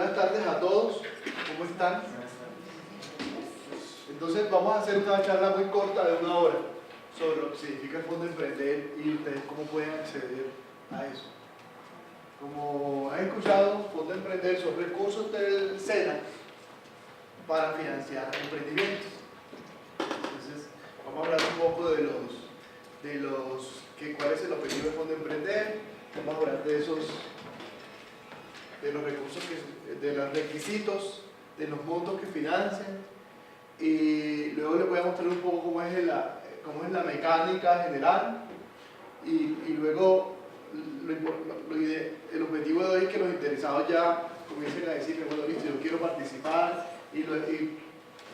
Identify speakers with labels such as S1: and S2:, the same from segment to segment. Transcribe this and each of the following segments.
S1: Buenas tardes a todos, ¿cómo están? Entonces vamos a hacer una charla muy corta de 1 hora sobre lo que significa el Fondo Emprender y ustedes cómo pueden acceder a eso. Como han escuchado, Fondo Emprender son recursos del SENA para financiar emprendimientos. Entonces vamos a hablar un poco cuál es el objetivo del Fondo Emprender, vamos a hablar de los recursos, de los requisitos, de los montos que financian, y luego les voy a mostrar un poco cómo es la mecánica general, y luego el objetivo de hoy es que los interesados ya comiencen a decir que bueno, listo, yo quiero participar, y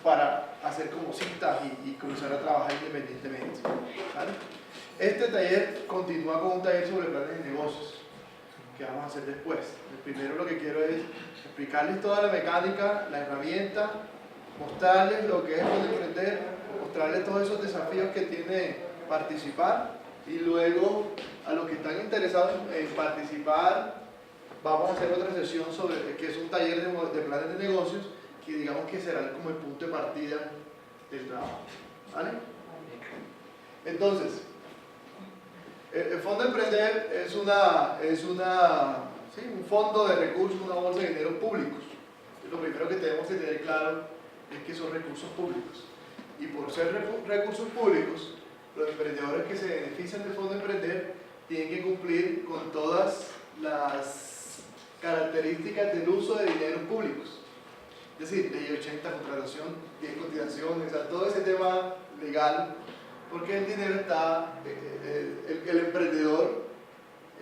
S1: para hacer como citas y comenzar a trabajar independientemente, ¿vale? Este taller continúa con un taller sobre planes de negocios que vamos a hacer después. Primero lo que quiero es explicarles toda la mecánica, la herramienta, mostrarles lo que es Fondo Emprender, mostrarles todos esos desafíos que tiene participar, y luego a los que están interesados en participar vamos a hacer otra sesión que es un taller de planes de negocios, que digamos que será como el punto de partida del trabajo, ¿vale? Entonces, el Fondo Emprender es un fondo de recursos, una bolsa de dinero públicos. Lo primero que tenemos que tener claro es que son recursos públicos. Y por ser recursos públicos, los emprendedores que se benefician del Fondo Emprender tienen que cumplir con todas las características del uso de dineros públicos. Es decir, ley 80, contratación, 10 cotizaciones, o sea, todo ese tema legal, porque el dinero está, el emprendedor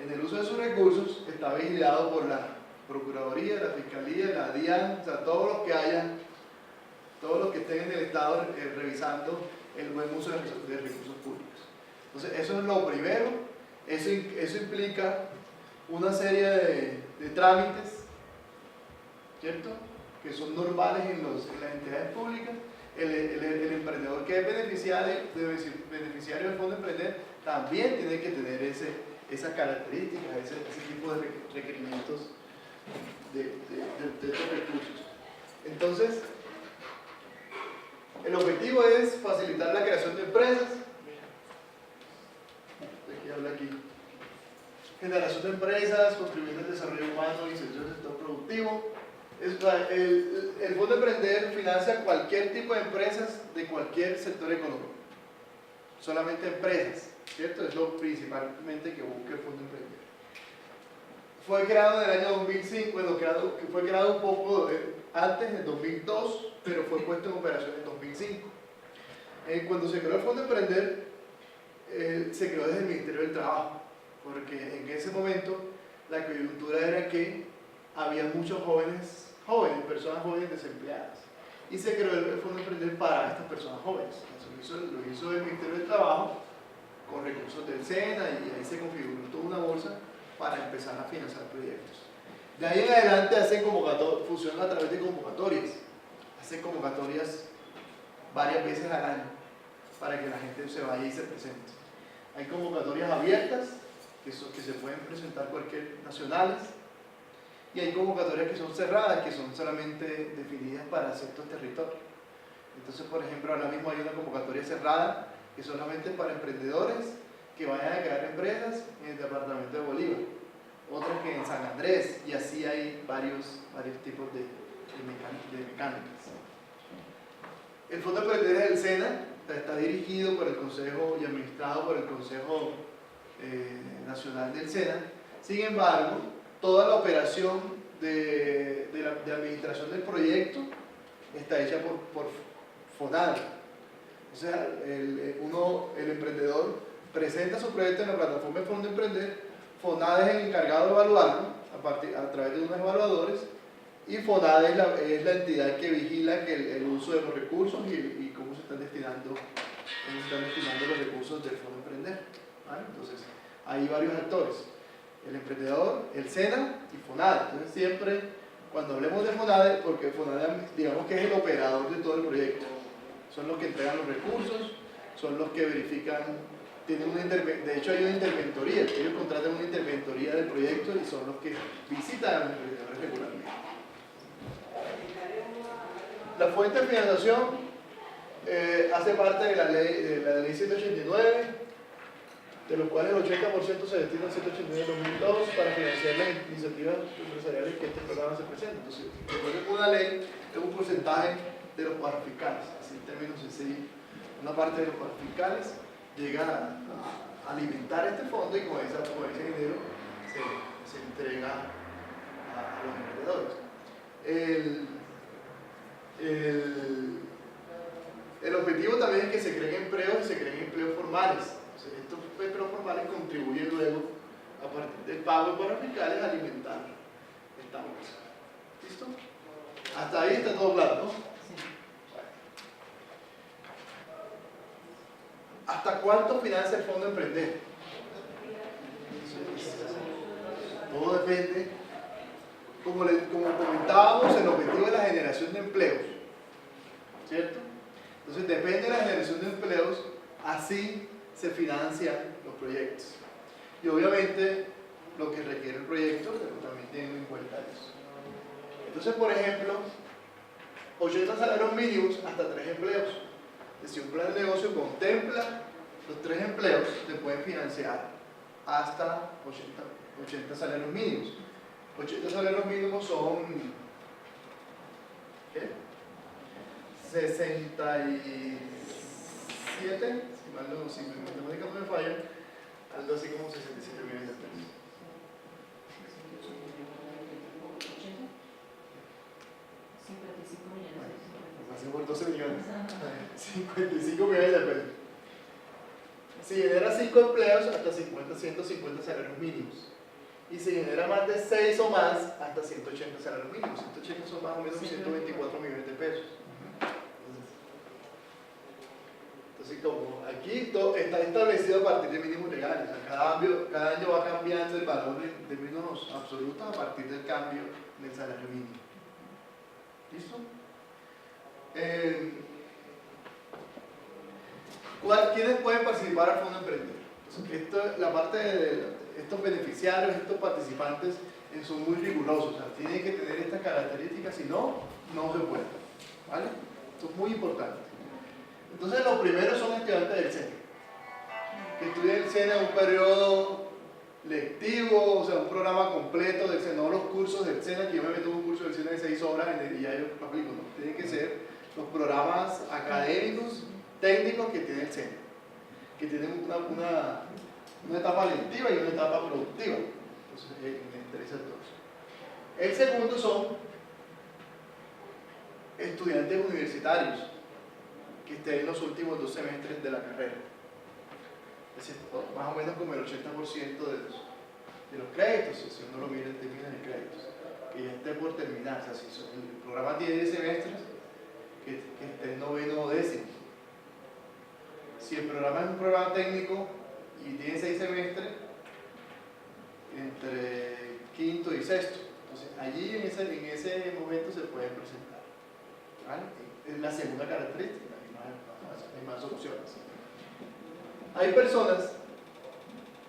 S1: en el uso de sus recursos está vigilado por la Procuraduría, la Fiscalía, la DIAN, o sea, todos los que estén en el Estado revisando el buen uso de recursos públicos. Entonces, eso es lo primero. Eso implica una serie de trámites, ¿cierto?, que son normales en las entidades públicas. El emprendedor que es beneficiario del Fondo Emprender también tiene que tener esas características, ese tipo de requerimientos de estos recursos. Entonces, el objetivo es facilitar la creación de empresas. Aquí habla aquí. Generación de empresas, contribuir al desarrollo humano y inserción del sector productivo. El Fondo Emprender financia cualquier tipo de empresas de cualquier sector económico. Solamente empresas, ¿cierto? Es lo principalmente que busca el Fondo Emprender. Fue creado en el año 2005, bueno, fue creado un poco antes, en 2002, pero fue puesto en operación en 2005. Cuando se creó el Fondo Emprender, se creó desde el Ministerio del Trabajo, porque en ese momento la coyuntura era que había muchos personas jóvenes desempleadas, y se creó el Fondo Emprender para estas personas jóvenes. Eso lo hizo el Ministerio del Trabajo con recursos del SENA, y ahí se configuró toda una bolsa para empezar a financiar proyectos. De ahí en adelante funciona a través de convocatorias. Hacen convocatorias varias veces al año para que la gente se vaya y se presente. Hay convocatorias abiertas que se pueden presentar cualquier nacionales, y hay convocatorias que son cerradas, que son solamente definidas para ciertos territorios. Entonces, por ejemplo, ahora mismo hay una convocatoria cerrada que solamente es para emprendedores que vayan a crear empresas en el departamento de Bolívar, otras que en San Andrés, y así hay varios tipos de mecánicas. El Fondo Emprender del SENA está dirigido por el Consejo y administrado por el Consejo Nacional del SENA. Sin embargo, toda la operación de administración del proyecto está hecha por FONADE. O sea, el emprendedor presenta su proyecto en la plataforma de Fondo Emprender, FONADE es el encargado de evaluarlo a través de unos evaluadores, y FONADE es la entidad que vigila el uso de los recursos y cómo se están destinando los recursos del Fondo Emprender, ¿vale? Entonces, hay varios actores: el emprendedor, el SENA y FONADE. Entonces, siempre cuando hablemos de FONADE, porque FONADE, digamos que es el operador de todo el proyecto, son los que entregan los recursos, son los que verifican, de hecho hay una interventoría, ellos contratan una interventoría del proyecto y son los que visitan a los emprendedores regularmente. La fuente de financiación hace parte de la ley 189, de los cuales el 80% se destina al 189 de 2002 para financiar las iniciativas empresariales que este programa se presenta. Entonces, recuerden que una ley es un porcentaje de los pagos fiscales, así en términos sencillos. Una parte de los pagos fiscales llega a alimentar este fondo y con ese dinero se entrega a los emprendedores. El objetivo también es que se creen empleos y se creen empleos formales. Entonces, estos empleos formales contribuyen luego, a partir del pago de pagos fiscales, a alimentar esta bolsa. ¿Listo? Hasta ahí está todo claro, ¿no?
S2: Sí.
S1: Bueno. ¿Hasta cuánto financia el Fondo Emprender? Todo depende. Como comentábamos, el objetivo es la generación de empleos, ¿cierto? Entonces depende de la generación de empleos, así se financian los proyectos. Y obviamente lo que requiere el proyecto, pero también teniendo en cuenta eso. Entonces, por ejemplo, 80 salarios mínimos hasta 3 empleos. Si un plan de negocio contempla los 3 empleos, se pueden financiar hasta 80 salarios mínimos. 80 salarios mínimos son ¿qué? 67, si mi matemática no me falla, algo así como 67 millones de pesos.
S2: 55 millones.
S1: Así por 12 millones. 55 millones de pesos. Si genera 5 empleos, hasta 150 salarios mínimos. Y si genera más de 6 o más, hasta 180 salarios mínimos. 180 son más o menos 124 millones de pesos. Entonces, como aquí está establecido a partir de mínimos legales, o sea, cada año va cambiando el valor en términos absolutos a partir del cambio del salario mínimo. ¿Listo? ¿Quiénes pueden participar al Fondo Emprender? Entonces, la parte de estos beneficiarios, estos participantes son muy rigurosos, o sea, tienen que tener estas características, si no, no se puede. ¿Vale? Esto es muy importante. Entonces, los primeros son estudiantes del SENA, que estudian el SENA un periodo lectivo, o sea, un programa completo del SENA, no los cursos del SENA, que yo me meto en un curso del SENA de 6 horas y ya yo lo aplico, ¿no? Tienen que ser los programas académicos, técnicos que tiene el SENA, que tienen una etapa lectiva y una etapa productiva. Entonces, me interesa todo eso. El segundo son estudiantes universitarios que estén en los últimos 2 semestres de la carrera. Es decir, más o menos como el 80% de los créditos, si uno lo mira en términos de créditos, que ya esté por terminar. O sea, si el programa tiene 10 semestres, que esté en noveno o décimo. Si el programa es un programa técnico y tiene 6 semestres, entre quinto y sexto. Entonces, allí en ese momento se pueden presentar. ¿Vale? Es la segunda característica. Hay más opciones. Hay personas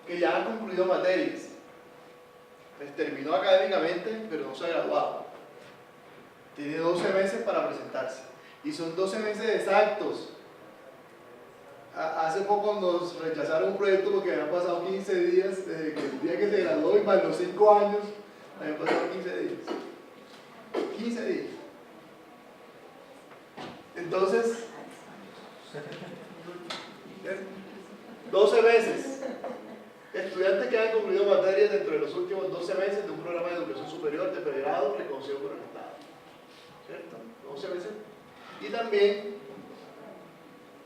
S1: que ya han concluido materias, les terminó académicamente, pero no se ha graduado. Tiene 12 meses para presentarse. Y son 12 meses exactos. Hace poco nos rechazaron un proyecto porque habían pasado 15 días desde el día que se graduó y para los 5 años habían pasado 15 días. 15 días. Entonces, 12 meses. Estudiantes que han concluido materias dentro de los últimos 12 meses de un programa de educación superior de pregrado reconocido por el Estado. ¿Cierto? 12 meses. Y también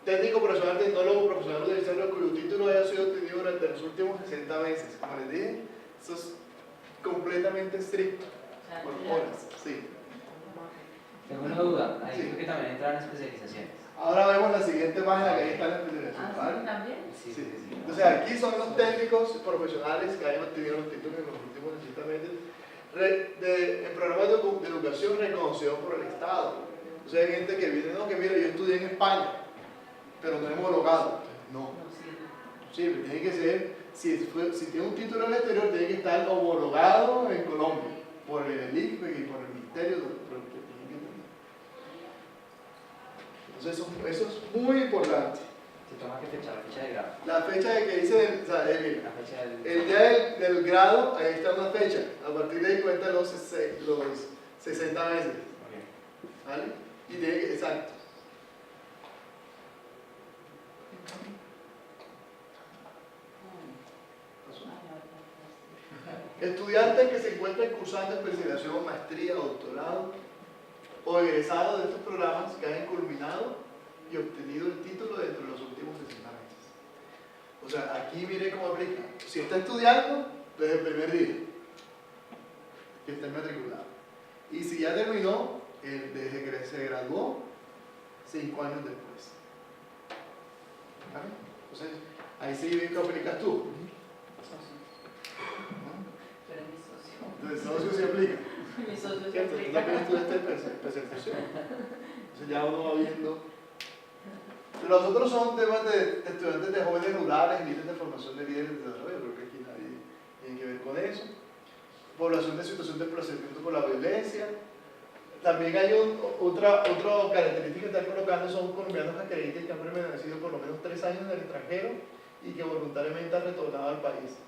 S1: técnico profesional tecnólogo profesional universitario cuyo título haya sido obtenido durante los últimos 60 meses. Como les dije, eso es completamente estricto. Por horas, sí.
S3: Tengo una duda, ahí
S1: Sí.
S3: creo que también entran especializaciones.
S1: Ahora vemos la siguiente página que ahí está la especialización. ¿Vale?
S2: ¿También?
S3: Sí,
S1: Sí.
S3: sí, sí.
S1: Entonces aquí son los técnicos profesionales que hayan obtenido los títulos en los últimos 60 meses en programas de educación reconocidos por el Estado. Entonces hay gente que viene, no, que mira, yo estudié en España, pero no he homologado. No, sí, tiene que ser, si tiene un título en el exterior, tiene que estar homologado en Colombia por el ICPE y por el Ministerio de Entonces eso es muy importante.
S3: Se toma que fecha, la fecha de grado.
S1: La fecha de que dice, o sea,
S3: La fecha del...
S1: el día del grado, ahí está una fecha. A partir de ahí cuenta los 60 meses.
S3: Ok.
S1: ¿Vale? Y tiene que, exacto. Estudiantes que se encuentren cursando especialización, maestría, doctorado o egresados de estos programas que hayan culminado y obtenido el título dentro de los últimos 60 meses. O sea, aquí mire cómo aplica. Si está estudiando, desde el primer día que está matriculado. Y si ya terminó, desde que se graduó, 5 años después. ¿Vale? Entonces, ahí sí bien que aplicas tú.
S2: Pero mi socio.
S1: Entonces, socio se aplica.
S2: Mi socio se
S1: ¿Cierto? Tú
S2: aplica.
S1: también estudiaste presentación. Entonces ya uno va viendo. Los otros son temas de estudiantes de jóvenes rurales, líderes de formación de líderes de desarrollo, creo que aquí nadie tiene que ver con eso. Población de situación de desplazamiento por la violencia. También hay otra característica que están colocando, son colombianos acreditados que han permanecido por lo menos 3 años en el extranjero y que voluntariamente han retornado al país.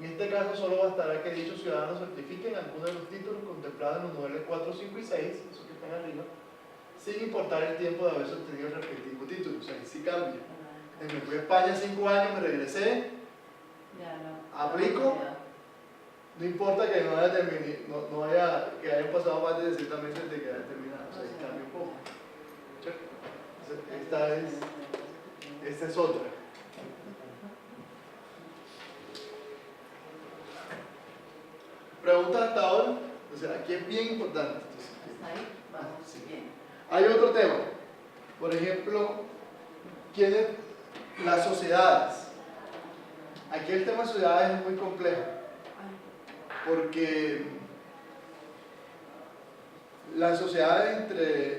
S1: En este caso solo bastará que dichos ciudadanos certifiquen alguno de los títulos contemplados en los niveles 4, 5 y 6, esos que están arriba, sin importar el tiempo de haberse obtenido el respectivo título. O sea, ahí sí cambia. Me fui a España 5 años, me regresé,
S2: Ya, no.
S1: aplico, no importa que no haya terminado, que hayan pasado más de 60 meses de que haya terminado, o sea, ahí cambia un poco. ¿Cierto? Entonces, esta es otra. Preguntas hasta ahora, o sea, aquí es bien importante.
S2: ¿Está ahí? Vamos,
S1: Sí.
S2: bien.
S1: Hay otro tema, por ejemplo, ¿quiénes? Las sociedades. Aquí el tema de sociedades es muy complejo, porque las sociedades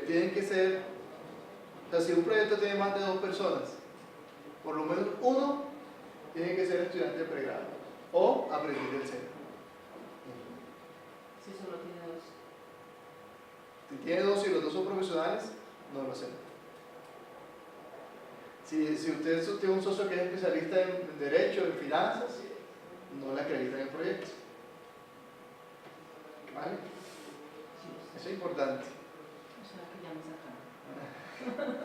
S1: tienen que ser, o sea, si un proyecto tiene más de 2 personas, por lo menos uno tiene que ser estudiante de pregrado o aprendiz del centro.
S2: Si solo tiene 2.
S1: Si tiene 2 y los 2 son profesionales, no lo acepta. Si usted tiene un socio que es especialista en derecho, en finanzas, no le acreditan el proyecto. ¿Vale? Eso es importante.
S2: O sea, que ya me sacaron.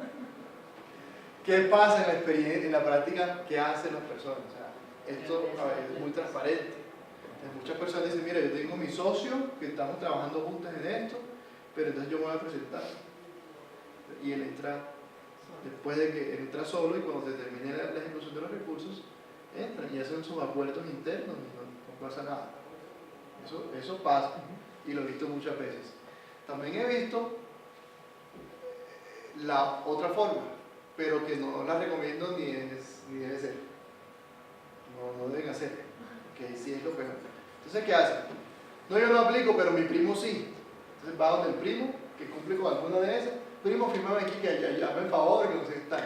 S1: ¿Qué pasa en la experiencia, en la práctica? ¿Qué hacen las personas? O sea, esto a ver, es muy transparente. Muchas personas dicen, mira, yo tengo mi socio que estamos trabajando juntos en esto, pero entonces yo me voy a presentar. Y él entra, después de que él entra solo y cuando se termine la ejecución de los recursos, entra y hacen sus acuerdos internos y no pasa nada. Eso pasa y lo he visto muchas veces. También he visto la otra forma, pero que no la recomiendo ni debe ser. No deben hacer, que sí es lo peor. Entonces, ¿qué hacen? No, yo no aplico, pero mi primo sí. Entonces va donde el primo, que cumple con alguna de esas. Primo, fírmame aquí, que hazme el favor, que no sé qué está.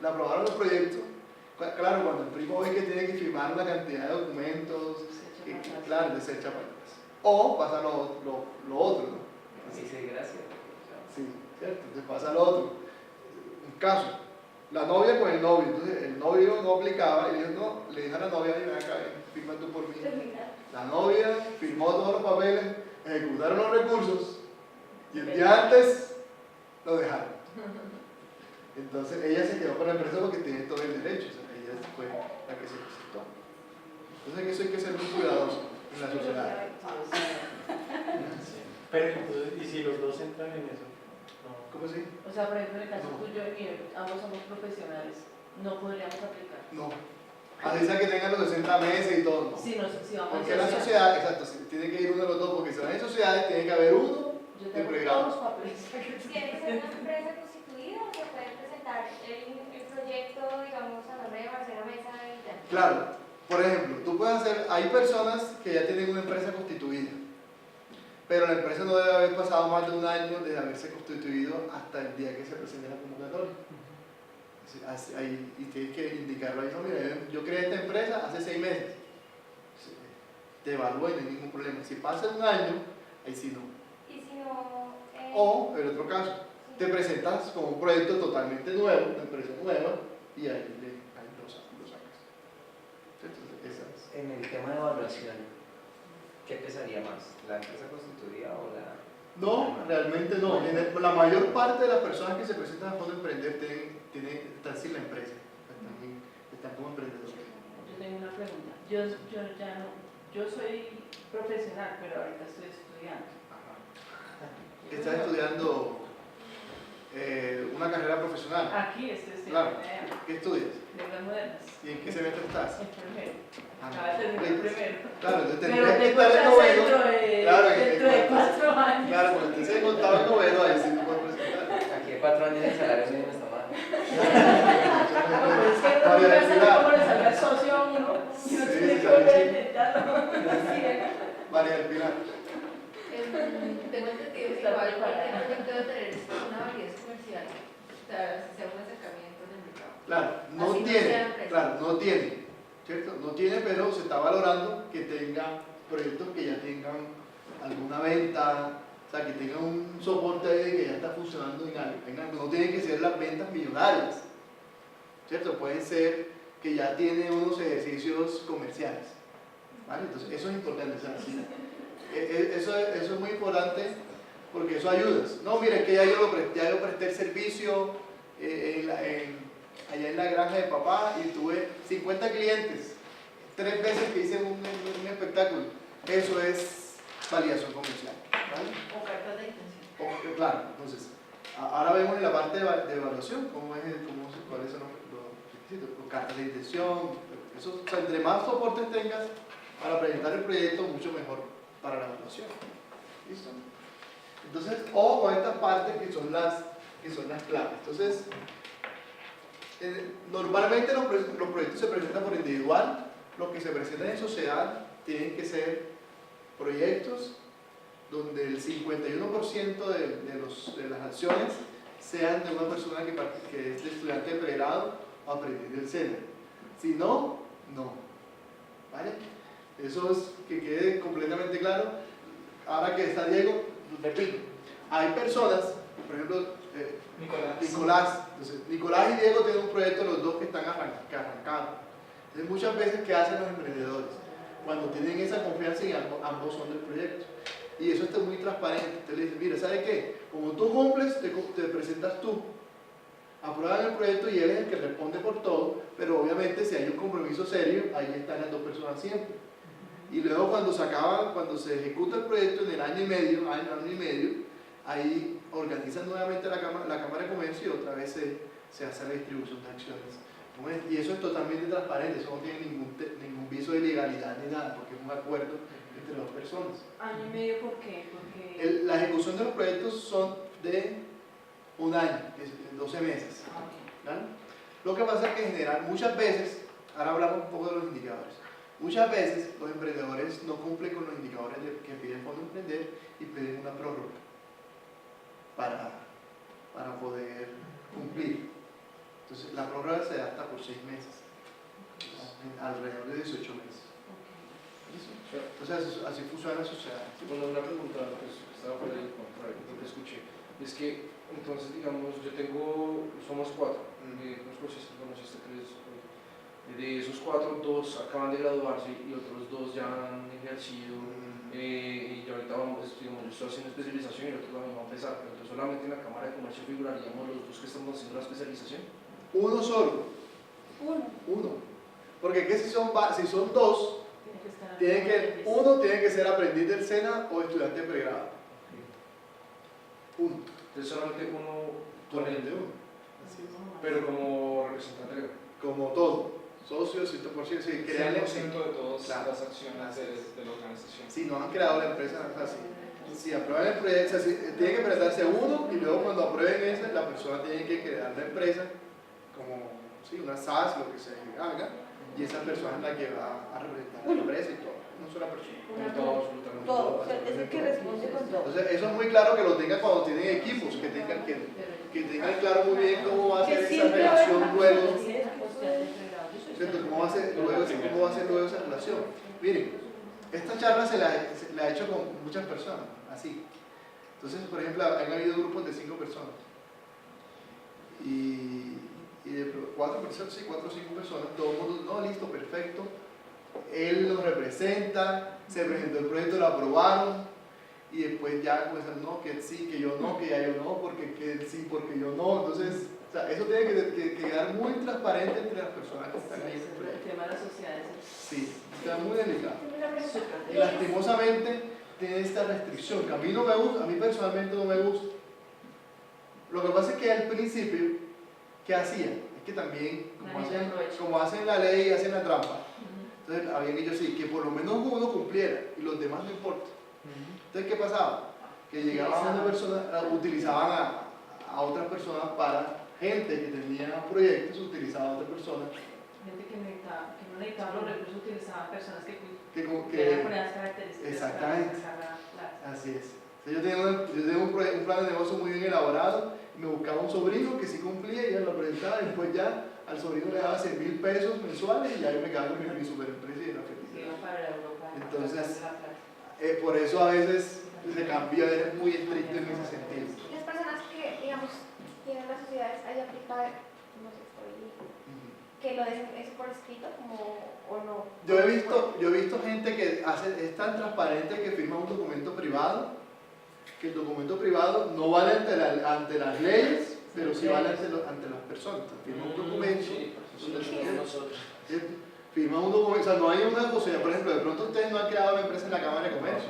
S1: Le aprobaron los proyectos. Claro, cuando el primo ve que tiene que firmar una cantidad de documentos, claro, desecha para atrás. O pasa lo otro, ¿no?
S3: Así se gracias.
S1: Sí, ¿cierto? Entonces pasa lo otro. Un caso, la novia con el novio. Entonces el novio no aplicaba y le dijo a la novia, ven acá, firma tú por mí. La novia firmó todos los papeles, ejecutaron los recursos y el día antes lo dejaron. Entonces ella se quedó con la empresa porque tiene todo el derecho, o sea, ella fue la que se presentó. Entonces en eso hay que ser muy cuidadoso en la sociedad.
S4: Pero entonces, ¿y si los dos entran en eso? No.
S1: ¿Cómo así?
S2: O sea, por ejemplo, en el caso
S1: No.
S2: tuyo y mío, ambos somos profesionales, no podríamos aplicar.
S1: No. Así sea que tengan los 60 meses y todo, no.
S2: Si vamos
S1: Porque
S2: a
S1: la sociedad, exacto, tiene que ir uno de los dos, porque si van en sociedades tiene que haber uno
S2: yo
S1: de
S2: tengo
S1: pregrado.
S2: todos los papeles.
S5: ¿Tiene que ser una empresa constituida o se puede presentar el proyecto, digamos, a nombre de Marcela Mesa y ya?
S1: Claro, por ejemplo, tú puedes hacer, hay personas que ya tienen una empresa constituida, pero la empresa no debe haber pasado más de 1 año desde haberse constituido hasta el día que se presente la convocatoria. Y tienes que indicarlo ahí, no, mira, yo creé esta empresa hace 6 meses. Te evalúen, no hay ningún problema. Si pasa 1 año, ahí sí no.
S5: Y si no...
S1: O, el otro caso, te presentas con un proyecto totalmente nuevo, una empresa nueva, y ahí lo sacas. Entonces, esa es.
S3: En el tema de evaluación, ¿qué pesaría más? ¿La empresa constituida o la...?
S1: No, realmente no. La mayor parte de las personas que se presentan a Fondo Emprender están sin la empresa, están como emprendedores.
S2: Yo tengo una pregunta. Yo soy profesional, pero ahorita estoy estudiando.
S1: Estás estudiando una carrera profesional.
S2: Aquí estoy
S1: Claro.
S2: estudiando
S1: ¿Qué estudias?
S2: lenguas modernas.
S1: ¿Y en qué semestre estás?
S2: El primero.
S1: Ah,
S2: Acaba de terminar el primero.
S1: Claro, entonces
S2: Pero
S1: tendrías que
S2: tengo
S1: estar en
S2: chance
S1: noveno.
S2: dentro de
S1: Claro,
S2: 4 años.
S1: Claro, cuando estés en octavo y noveno, ahí sí tú puedes presentar.
S3: Aquí 4 años de salario mínimo está mal.
S2: Pero es que no
S1: María
S2: me
S1: del
S2: sabe
S1: Pilar.
S2: cómo le salga el socio a uno. Y no
S1: Sí,
S2: tiene que
S1: sí,
S2: volver a
S1: sí.
S2: intentarlo.
S1: María del Pilar.
S6: Tengo entendido que
S2: Está
S6: igual
S2: preparada.
S6: el proyecto debe tener una validez comercial, o sea, si sea un acercamiento en el mercado.
S1: Claro, no
S6: Así no
S1: tiene,
S6: sea empresa.
S1: claro, no tiene, ¿cierto? No tiene, pero se está valorando que tenga proyectos que ya tengan alguna venta, o sea, que tengan un soporte ahí de que ya está funcionando en algo. No tienen que ser las ventas millonarias, ¿cierto? Pueden ser que ya tiene unos ejercicios comerciales, ¿vale? Entonces, eso es importante, o sea, sí. Eso es muy importante porque eso ayuda. No, mire, que ya yo presté el servicio allá en la granja de papá y tuve 50 clientes, 3 veces que hice un espectáculo. Eso es validación comercial, ¿vale?
S6: O cartas de intención.
S1: Claro, entonces, ahora vemos en la parte de evaluación cuáles son los requisitos, cartas de intención, eso, o sea, entre más soportes tengas para presentar el proyecto, mucho mejor para la evaluación. ¿Listo? Entonces, ojo con estas partes que son las claves. Entonces, normalmente los proyectos se presentan por individual, los que se presentan en sociedad tienen que ser proyectos donde el 51% de las acciones sean de una persona que es de estudiante de pregrado o aprendiz del SENA. Si no, no. ¿Vale? Eso es que quede completamente claro. Ahora que está Diego, repito, hay personas, por ejemplo, Nicolás y Diego tienen un proyecto, los dos que están arrancando. Entonces, muchas veces, ¿qué hacen los emprendedores? Cuando tienen esa confianza y ambos son del proyecto. Y eso está muy transparente. Usted le dice, mira, ¿sabe qué? Como tú cumples, te presentas tú. Aprueban el proyecto y él es el que responde por todo, pero obviamente si hay un compromiso serio, ahí están las dos personas siempre. Y luego cuando se ejecuta el proyecto en el año y medio, ahí organizan nuevamente la Cámara de Comercio y otra vez se hace la distribución de acciones. Y eso es totalmente transparente, eso no tiene ningún viso de ilegalidad ni nada, porque es un acuerdo entre dos personas.
S2: Año y medio, ¿por qué? Porque...
S1: La ejecución de los proyectos son de un año, 12 meses. ¿Vale? Lo que pasa es que en general, muchas veces, ahora hablamos un poco de los indicadores, muchas veces los emprendedores no cumplen con los indicadores que pide el Fondo Emprender y piden una prórroga para poder cumplir. Entonces, la prórroga se da hasta por 6 meses, alrededor de 18 meses. Entonces, así funciona la sociedad.
S7: Bueno, una pregunta, pues, estaba por ahí, lo que escuché, es que, entonces, digamos, somos 4, nos conociste 3, de esos 4, 2 acaban de graduarse y otros 2 ya han ejercido, y ahorita yo estoy haciendo especialización y el otro también va a empezar, pero entonces solamente en la Cámara de Comercio figuraríamos los 2 que estamos haciendo la especialización.
S1: Uno solo. Uno. Porque si son 2, uno tiene que ser aprendiz del SENA o estudiante de pregrado. Uno.
S7: Entonces solamente uno con
S1: Solamente
S7: el,
S1: uno. Así es.
S7: pero como representante legal.
S1: Como todo. Socios, 100%. Si crean,
S8: 100% de todas
S1: claro,
S8: las acciones de la organización.
S1: si no han creado la empresa, es así. Si aprueban el proyecto, tiene que presentarse uno y luego cuando aprueben ese, la persona tiene que crear la empresa como una SAS, lo que se haga, y esa persona es la que va a representar la empresa y todo. Una sola persona.
S7: Con todo, absolutamente
S2: Todo, o sea, es el que responde con todo.
S1: Entonces, eso es muy claro que lo tengan cuando tienen equipos, que tengan claro muy bien cómo va a ser esa relación luego. ¿Cierto? ¿Cómo va a ser luego esa relación? Miren, esta charla se la he hecho con muchas personas, así. Entonces, por ejemplo, han habido grupos de 5 personas. y de 4 personas, sí, 4 o 5 personas, todo el mundo, no, listo, perfecto. Él los representa, se presentó el proyecto, lo aprobaron y después ya comienzan, no, que sí, que yo no, que ya yo no, porque que sí, porque yo no. Entonces, o sea, eso tiene que quedar muy transparente entre las personas que están ahí.
S2: El tema de las sociedades
S1: Sí, está muy delicado.
S5: Una pregunta.
S1: Y lastimosamente tiene esta restricción que a mí no me gusta, a mí personalmente no me gusta. Lo que pasa es que al principio, ¿qué hacían? Es que también, como hacen la ley, hacen la trampa. Entonces, habían ellos sí, que por lo menos uno cumpliera y los demás no importa. Entonces, ¿qué pasaba? Que llegaban una persona, utilizaban a otras personas para gente que tenía proyectos, utilizaban a otras personas.
S2: Gente que no necesitaba los recursos, utilizaban personas que
S1: Que
S2: eran con esas características.
S1: exactamente.
S2: Para sacar la-
S1: Así es. O sea, yo tenía un plan de negocio muy bien elaborado, me buscaba un sobrino que sí cumplía y ya lo presentaba, y después ya al sobrino le daba 100.000 pesos mensuales y ya yo me quedaba con mi super empresa y era
S2: que
S1: feliz.
S2: iban para Europa.
S1: Entonces,
S2: para sacar la plata.
S1: Por eso a veces se cambia, eres muy estricto en ese sentido.
S5: Las personas que, digamos, tienen las sociedades, hay aplicado, no sé, que lo dejen eso por escrito, como, o no.
S1: Yo he visto gente que es tan transparente que firma un documento privado, que el documento privado no vale ante las leyes, pero sí vale ante las personas. Firma un documento.
S7: Sí, por nosotros.
S1: Firma un documento, o sea, no hay una posibilidad. Por ejemplo, de pronto ustedes no han creado una empresa en la Cámara de Comercio,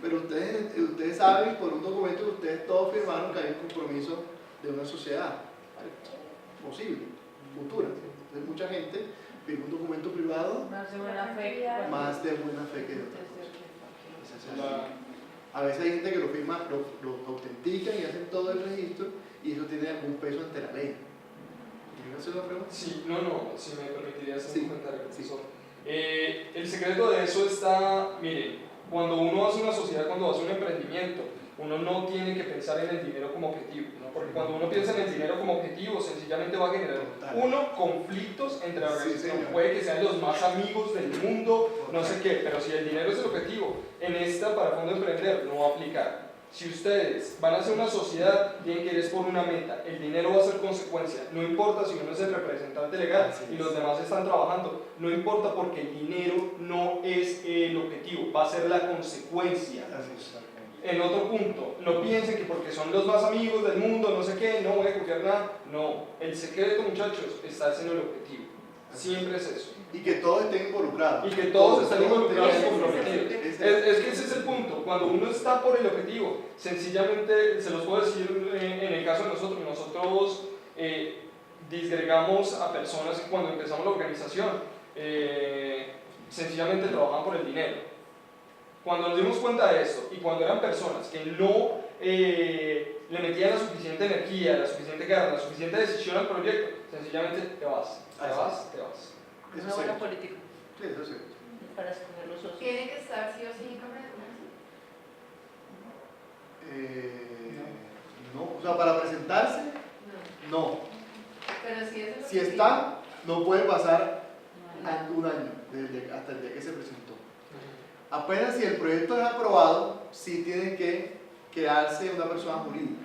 S1: pero ustedes saben por un documento que ustedes todos firmaron que hay un compromiso de una sociedad posible, futura. Entonces, mucha gente firma un documento privado
S2: Más de buena fe.
S1: más de buena fe que de otra cosa. Esa es así. A veces hay gente que lo firma, lo autentican y hacen todo el registro y eso tiene algún peso ante la ley. ¿Quieres hacer una pregunta?
S8: Sí, no, si me permitiría hacer
S1: Sí,
S8: un comentario,
S1: sí.
S8: profesor. El secreto de eso está, miren, cuando uno hace una sociedad, cuando hace un emprendimiento, uno no tiene que pensar en el dinero como objetivo, ¿no? Porque cuando uno piensa en el dinero como objetivo, sencillamente va a generar, uno, conflictos entre la
S1: Sí,
S8: organización,
S1: señor.
S8: puede que sean los más amigos del mundo, no sé qué, pero si el dinero es el objetivo, en esta para Fondo Emprender no va a aplicar. Si ustedes van a hacer una sociedad, tienen que ir es por una meta, el dinero va a ser consecuencia, no importa si uno es el representante legal y los demás están trabajando, no importa porque el dinero no es el objetivo, va a ser la consecuencia.
S1: Así es.
S8: En otro punto, no piensen que porque son los más amigos del mundo, no sé qué, no voy a confiar nada. No, el secreto, muchachos, está en el objetivo. Siempre es eso.
S1: Y que todos estén involucrados.
S8: Y que todos estén involucrados y
S1: estén
S8: comprometidos. Es que ese es el punto. Cuando uno está por el objetivo, sencillamente, se los puedo decir en el caso de nosotros disgregamos a personas que cuando empezamos la organización, sencillamente trabajaban por el dinero. Cuando nos dimos cuenta de esto y cuando eran personas que no le metían la suficiente energía, la suficiente garra, la suficiente decisión al proyecto, sencillamente te vas.
S2: Es
S1: Eso
S2: una
S1: es
S2: buena
S1: cierto.
S2: política
S1: Sí, eso es cierto.
S2: para escoger los socios.
S6: Tiene que estar sí o sí en Cámara de Comercio.
S1: No, o sea, para presentarse,
S6: No.
S1: no.
S6: Pero si es el
S1: Si
S6: objetivo.
S1: está, no puede pasar un año hasta el día que se presentó. Apenas si el proyecto es aprobado, sí tiene que crearse una persona jurídica.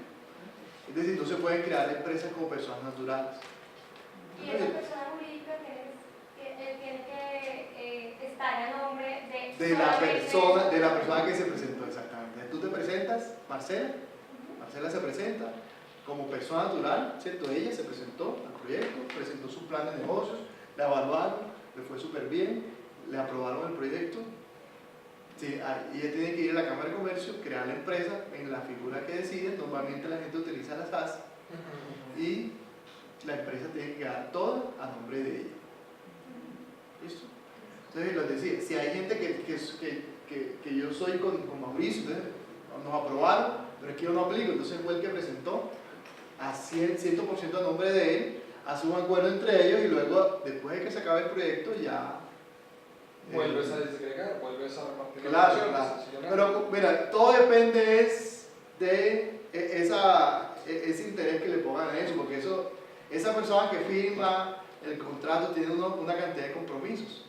S1: Es decir, no se pueden crear empresas como personas naturales.
S5: Y esa persona jurídica tiene que estar a nombre
S1: De la persona que se presentó, exactamente. Tú te presentas, Marcela se presenta como persona natural, ¿cierto? Ella se presentó al proyecto, presentó su plan de negocios, la evaluaron, le fue súper bien, le aprobaron el proyecto. Sí, y ella tiene que ir a la Cámara de Comercio, crear la empresa en la figura que decide. Normalmente la gente utiliza las SAS y la empresa tiene que quedar toda a nombre de ella. ¿Listo? Entonces, les decía, si hay gente que yo soy con Mauricio, entonces nos aprobaron, pero es que yo no aplico, entonces fue el que presentó a 100% a nombre de él, hace un acuerdo entre ellos y luego, después de que se acabe el proyecto, ya
S8: Vuelves a desagregar, vuelves a repartir las
S1: claro,
S8: acciones,
S1: claro.
S8: sencillamente.
S1: Pero mira, todo depende de ese interés que le pongan a eso, porque esa persona que firma el contrato tiene una cantidad de compromisos.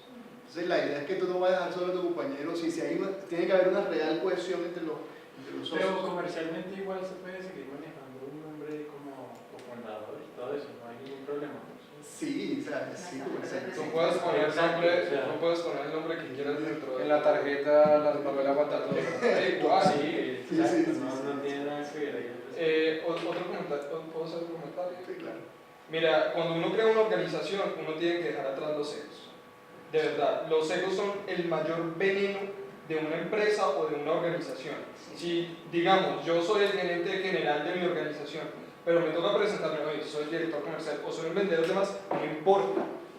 S1: Entonces la idea es que tú no vayas a dejar solo a tu compañero, tiene que haber una real cohesión entre los socios.
S4: Pero comercialmente igual se puede seguir manejando un nombre como cofundador y todo.
S1: sea, sí, exacto.
S8: Tú puedes poner el nombre,
S4: O sea,
S8: tú puedes poner el nombre que quieras dentro de
S7: En la tarjeta las Manuel aguanta todo.
S8: Igual.
S4: sí,
S1: Sí, sí, sí,
S4: no tiene nada que ver ahí.
S8: Otro comentario, ¿puedo hacer un comentario?
S1: Sí, claro.
S8: Mira, cuando uno crea una organización, uno tiene que dejar atrás los egos. De verdad, los egos son el mayor veneno de una empresa o de una organización. Si, digamos, yo soy el gerente general de mi organización, pero me toca presentarme hoy, soy el director comercial o soy el vendedor de más, no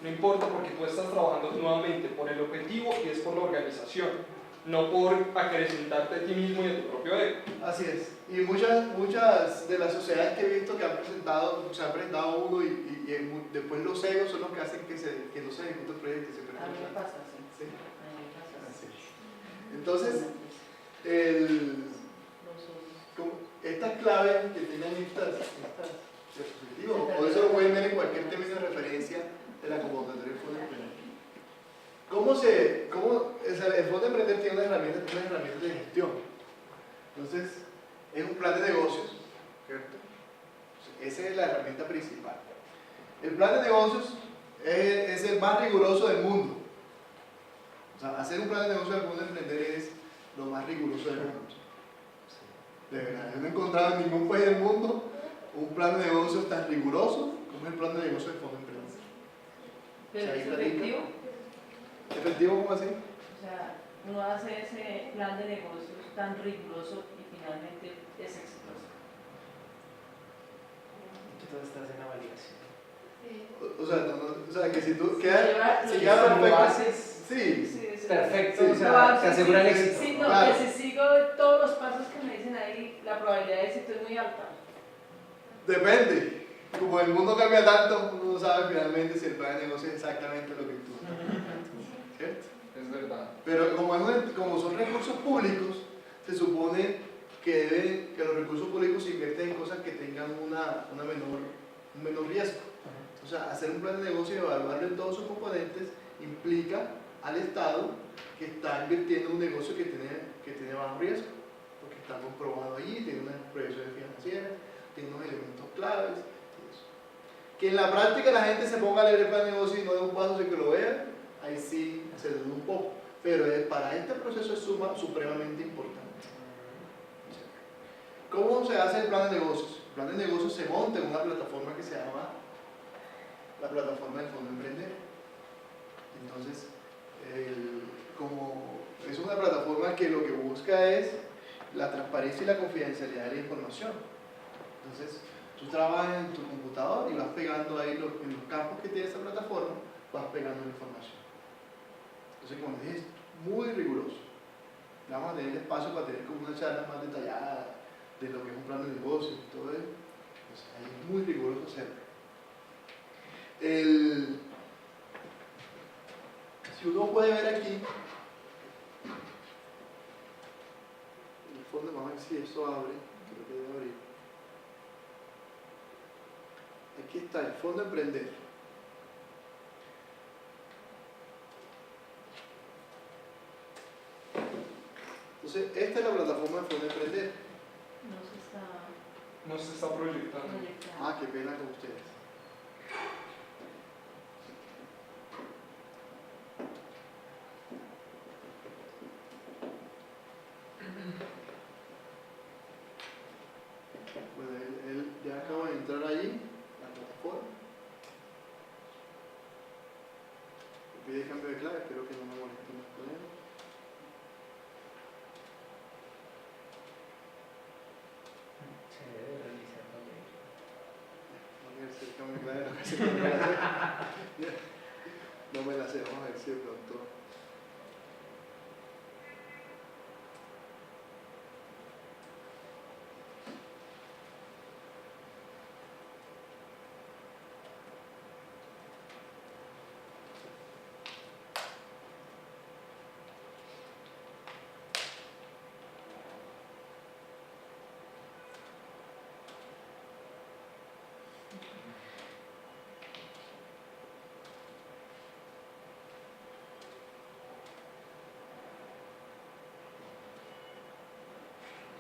S8: importa porque tú estás trabajando nuevamente por el objetivo y es por la organización, no por acrecentarte a ti mismo y a tu propio ego.
S1: Así es. Y muchas de las sociedades que he visto que se han presentado uno después los egos son los que hacen que no se ejecute el proyecto.
S2: A mí me pasa así.
S1: Sí.
S2: A mí me pasa
S1: Así
S2: así.
S1: es. Entonces,
S2: Los ojos.
S1: estas claves que tienen estas diapositivas, o eso lo pueden ver en cualquier término de referencia de la convocatoria del Fondo de Emprender. El Fondo de Emprender tiene unas herramientas de gestión. Entonces, es un plan de negocios, ¿cierto? Esa es la herramienta principal. El plan de negocios es el más riguroso del mundo. O sea, hacer un plan de negocios del Fondo de Emprender es lo más riguroso del mundo. De verdad, yo no he encontrado en ningún país del mundo un plan de negocios tan riguroso como el plan de negocios del Fondo de Emprender.
S2: Pero
S1: Ahí
S2: es
S1: está
S2: efectivo.
S1: ¿Efectivo cómo así?
S2: O sea, uno hace ese plan de negocios tan riguroso y finalmente es exitoso.
S3: Tú estás en la validación.
S1: O sea, que si tú
S2: Si
S1: quedas
S2: lleva
S3: lo
S1: perfecto.
S3: haces
S1: Sí,
S2: Sí, es
S3: perfecto,
S1: Sí.
S3: o sea, te asegura el
S2: sí,
S3: éxito.
S2: sí, no,
S1: Claro.
S2: que si sigo todos los pasos que me dicen ahí, la probabilidad de éxito es muy alta.
S1: depende. Como el mundo cambia tanto, uno no sabe finalmente si el plan de negocio es exactamente lo que tú estás buscando, ¿cierto?
S7: Es verdad.
S1: Pero como son recursos públicos, se supone que los recursos públicos se invierten en cosas que tengan un menor riesgo. O sea, hacer un plan de negocio y evaluarlo en todos sus componentes implica al Estado que está invirtiendo en un negocio que tiene bajo riesgo, porque está comprobado allí, tiene unas proyecciones financieras, tiene unos elementos claves. Y eso. Que en la práctica la gente se ponga a leer el plan de negocio y no dé un paso sin que lo vea, ahí sí se duda un poco. Pero para este proceso es supremamente importante. ¿Cómo se hace el plan de negocios? El plan de negocios se monta en una plataforma que se llama la plataforma del Fondo de Emprender. Entonces, como es una plataforma que lo que busca es la transparencia y la confidencialidad de la información. Entonces, tú trabajas en tu computador y vas pegando ahí en los campos que tiene esa plataforma, vas pegando la información. Entonces, como dije, es muy riguroso. Vamos a tener espacio para tener como una charla más detallada de lo que es un plan de negocio y todo eso. Pues ahí es muy riguroso hacerlo. Si uno puede ver aquí, en el fondo, vamos a ver si esto abre, creo que debe abrir. Aquí está el Fondo Emprender. Entonces, esta es la plataforma del Fondo Emprender.
S2: No se está
S8: No se está proyectando.
S2: proyectando.
S1: Ah, qué pena con ustedes. Bueno, él ya acaba de entrar allí, la plataforma. Me pide cambio de clave, espero que no me moleste más con él.
S3: Se debe realizar también.
S1: Vamos a ver si el cambio de clave no casi no me la sé. No me la sé, vamos a ver si de pronto.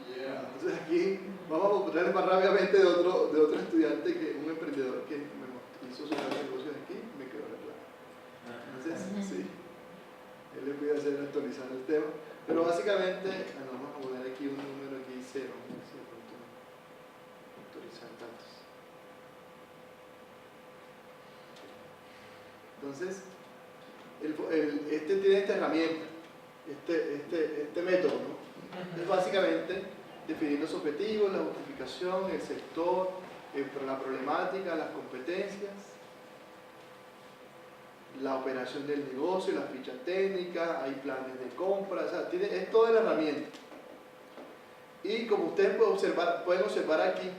S1: Entonces aquí vamos a mostrarles más rápidamente de otro estudiante, un emprendedor que me mostró. hizo su plan de negocios aquí, me quedó la plata. Entonces, sí, él le puede hacer actualizar el tema, pero básicamente, vamos a poner aquí un número aquí 0, actualizar datos. Entonces, este tiene esta herramienta, este método, ¿no? Es básicamente definir los objetivos, la justificación, el sector, la problemática, las competencias, la operación del negocio, la ficha técnica, hay planes de compra, o sea, es toda la herramienta. Y como ustedes pueden observar aquí,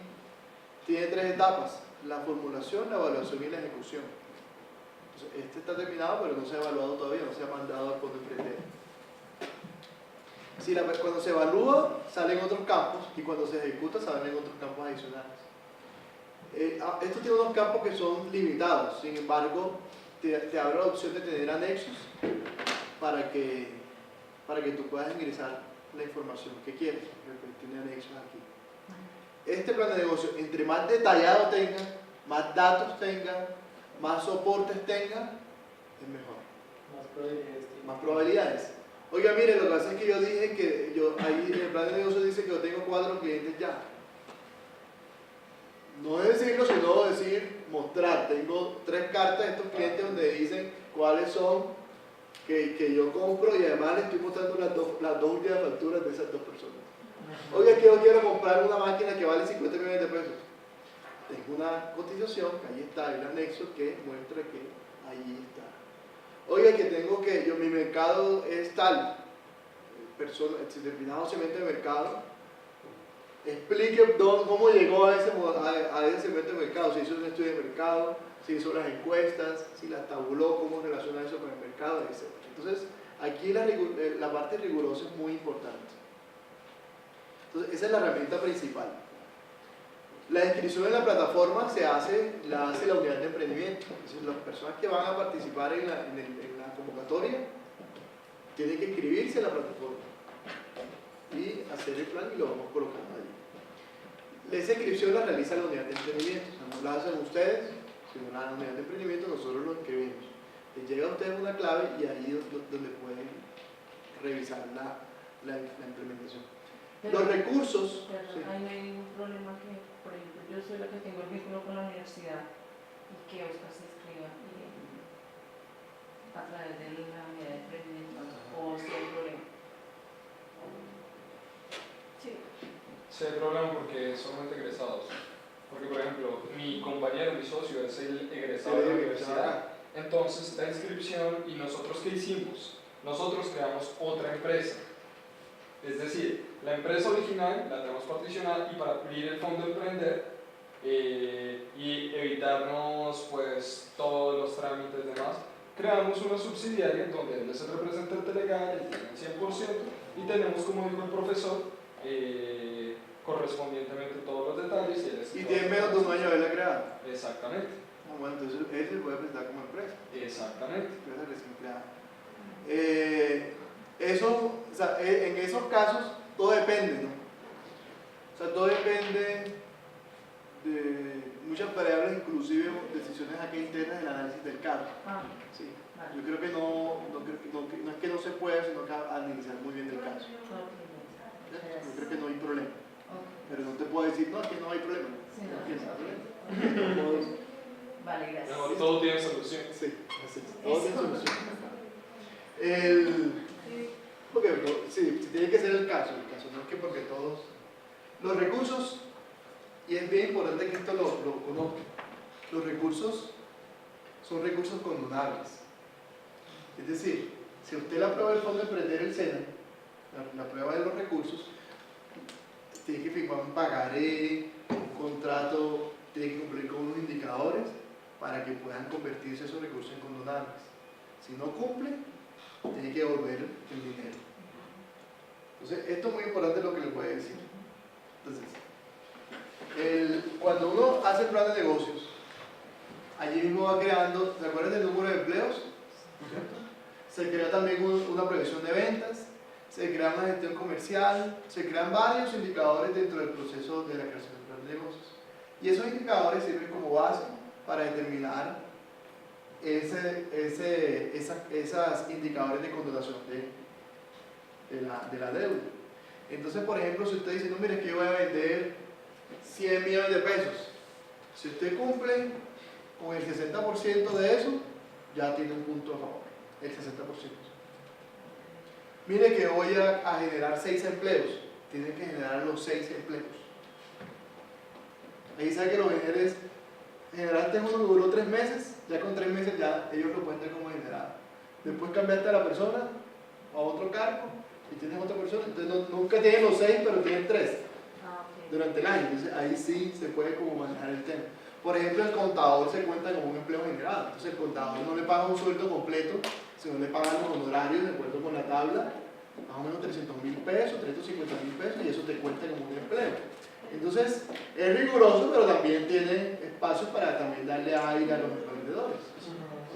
S1: tiene 3 etapas: la formulación, la evaluación y la ejecución. Entonces, este está terminado, pero no se ha evaluado todavía, no se ha mandado al fondo emprendedor. Cuando se evalúa, salen otros campos, y cuando se ejecuta, salen otros campos adicionales. Esto tiene unos campos que son limitados, sin embargo, te abre la opción de tener anexos para que tú puedas ingresar la información que quieres, que tiene anexos aquí. Este plan de negocio, entre más detallado tenga, más datos tenga, más soportes tenga, es mejor.
S4: Más probabilidades.
S1: Más probabilidades. Oiga, mire, lo que pasa es que yo dije que ahí en el plan de negocio dice que yo tengo 4 clientes ya. No es decirlo, sino mostrar. Tengo 3 cartas de estos clientes donde dicen cuáles son que yo compro, y además les estoy mostrando las dos últimas facturas de esas 2 personas. Oiga, que yo quiero comprar una máquina que vale 50 millones de pesos. Tengo una cotización, que ahí está el anexo que muestra que ahí está. Oiga, que mi mercado es tal, determinado segmento de mercado, explique cómo llegó a ese segmento de mercado, si hizo un estudio de mercado, si hizo las encuestas, si las tabuló, cómo relaciona eso con el mercado, etc. Entonces, aquí la parte rigurosa es muy importante. Entonces, esa es la herramienta principal. La inscripción en la plataforma la hace la unidad de emprendimiento. Entonces, las personas que van a participar en la convocatoria tienen que inscribirse en la plataforma y hacer el plan, y lo vamos colocando allí. Esa inscripción la realiza la unidad de emprendimiento, o sea, no la hacen ustedes, sino la unidad de emprendimiento, nosotros lo inscribimos. Les llega a ustedes una clave y ahí es donde pueden revisar la implementación. Los recursos. Sí.
S2: Ahí no hay ningún problema que, por ejemplo, yo soy la que tengo el vínculo con la universidad y que Oscar se inscriba a través de la unidad de emprendimiento, o si hay problema.
S5: Sí.
S8: Sí hay problema porque son muy egresados. Porque, por ejemplo, mi compañero, mi socio, es el egresado de la universidad. Entonces, la inscripción, ¿y nosotros qué hicimos? Nosotros creamos otra empresa. Es decir, la empresa original la tenemos particionada, y para abrir el fondo Emprender y evitarnos pues todos los trámites y demás, creamos una subsidiaria donde él es el representante legal, él tiene el 100%, y tenemos, como dijo el profesor, correspondientemente todos los detalles.
S1: Y tiene menos de un año de haberla creado.
S8: Exactamente.
S1: Bueno, entonces él se puede presentar como empresa.
S8: Exactamente.
S1: Empresa recién creada. O sea, en esos casos todo depende, ¿no? O sea, todo depende de muchas variables, inclusive decisiones aquí internas del análisis del caso. Sí. Yo creo que no es que no se pueda, sino que analizar muy bien el caso. Yo creo que no hay problema. Pero no te puedo decir, no, aquí no hay problema.
S2: Sí, no.
S1: Aquí no hay problema.
S2: Vale, gracias.
S8: No, todo tiene solución.
S1: Sí, así es. Todo tiene solución. Porque sí, tiene que ser el caso, no es que porque todos. Los recursos, y es bien importante que esto lo conozcan, los recursos son recursos condonables. Es decir, si usted la prueba del Fondo Emprender el SENA, la prueba de los recursos, tiene que firmar un pagaré, un contrato, tiene que cumplir con unos indicadores para que puedan convertirse esos recursos en condonables. Si no cumple, tiene que devolver el dinero. Entonces, esto es muy importante lo que les voy a decir. Entonces, cuando uno hace el plan de negocios, allí mismo va creando, ¿se acuerdan del número de empleos? ¿Cierto? Se crea también una previsión de ventas, se crea una gestión comercial, se crean varios indicadores dentro del proceso de la creación del plan de negocios. Y esos indicadores sirven como base para determinar esos indicadores de condonación de la deuda. Entonces, por ejemplo, si usted dice, no, mire, que yo voy a vender 100 millones de pesos, si usted cumple con el 60% de eso, ya tiene un punto a favor, el 60%. Mire que voy a generar 6 empleos, tiene que generar los 6 empleos. Ahí sabe que lo generaste uno que duró 3 meses, ya con 3 meses ya ellos lo cuentan como generado. Después cambiaste a la persona a otro cargo y tienes otra persona, entonces nunca tienen los 6, pero tienen 3 durante el año. Entonces ahí sí se puede como manejar el tema. Por ejemplo, el contador se cuenta como un empleo generado. Entonces el contador no le paga un sueldo completo, sino le pagan los honorarios de acuerdo con la tabla, más o menos 300.000 pesos, 350.000 pesos, y eso te cuenta como un empleo. Entonces es riguroso, pero también tiene espacios para también darle aire a los emprendedores,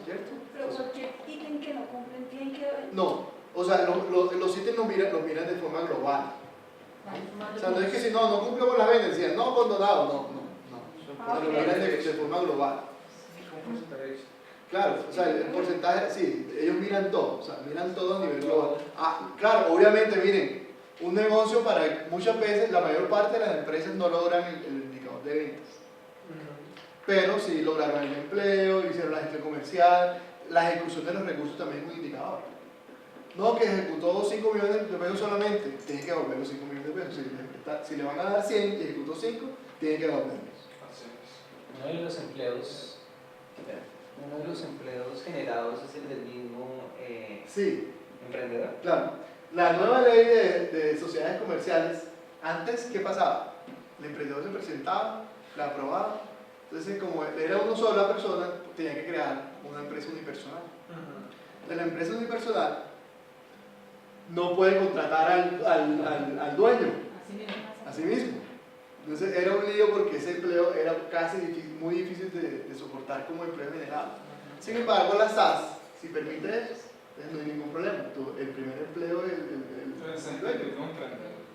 S1: ¿cierto?
S9: Pero cualquier ítem que no cumplen tienen que...
S1: No, o sea, los ítems los miran de forma global. O sea, no es que si no cumple con las ventas, decían, no, condonado, no. Lo miran de forma global. Claro, o sea, el porcentaje, sí, ellos miran todo, o sea, miran todo a nivel global. Claro, obviamente, miren, un negocio para muchas veces, la mayor parte de las empresas no logran el indicador de ventas. Pero sí lograron el empleo, hicieron la gestión comercial, la ejecución de los recursos también es un indicador. No, que ejecutó 5 millones de pesos solamente, tiene que devolver los 5 millones de pesos. Si le van a dar 100 y ejecutó 5, tiene que devolverlos.
S3: Uno de los empleos generados es el del mismo
S1: Sí,
S3: emprendedor.
S1: claro. La nueva ley de sociedades comerciales, antes, ¿qué pasaba? El emprendedor se presentaba, la aprobaba. Entonces, como era una sola persona, tenía que crear una empresa unipersonal. De la empresa unipersonal no puede contratar al dueño, así mismo. Entonces era un lío porque ese empleo era casi muy difícil de soportar como empleo generado. Sin embargo, la SAS, si permite eso, no hay ningún problema. El primer empleo es el dueño.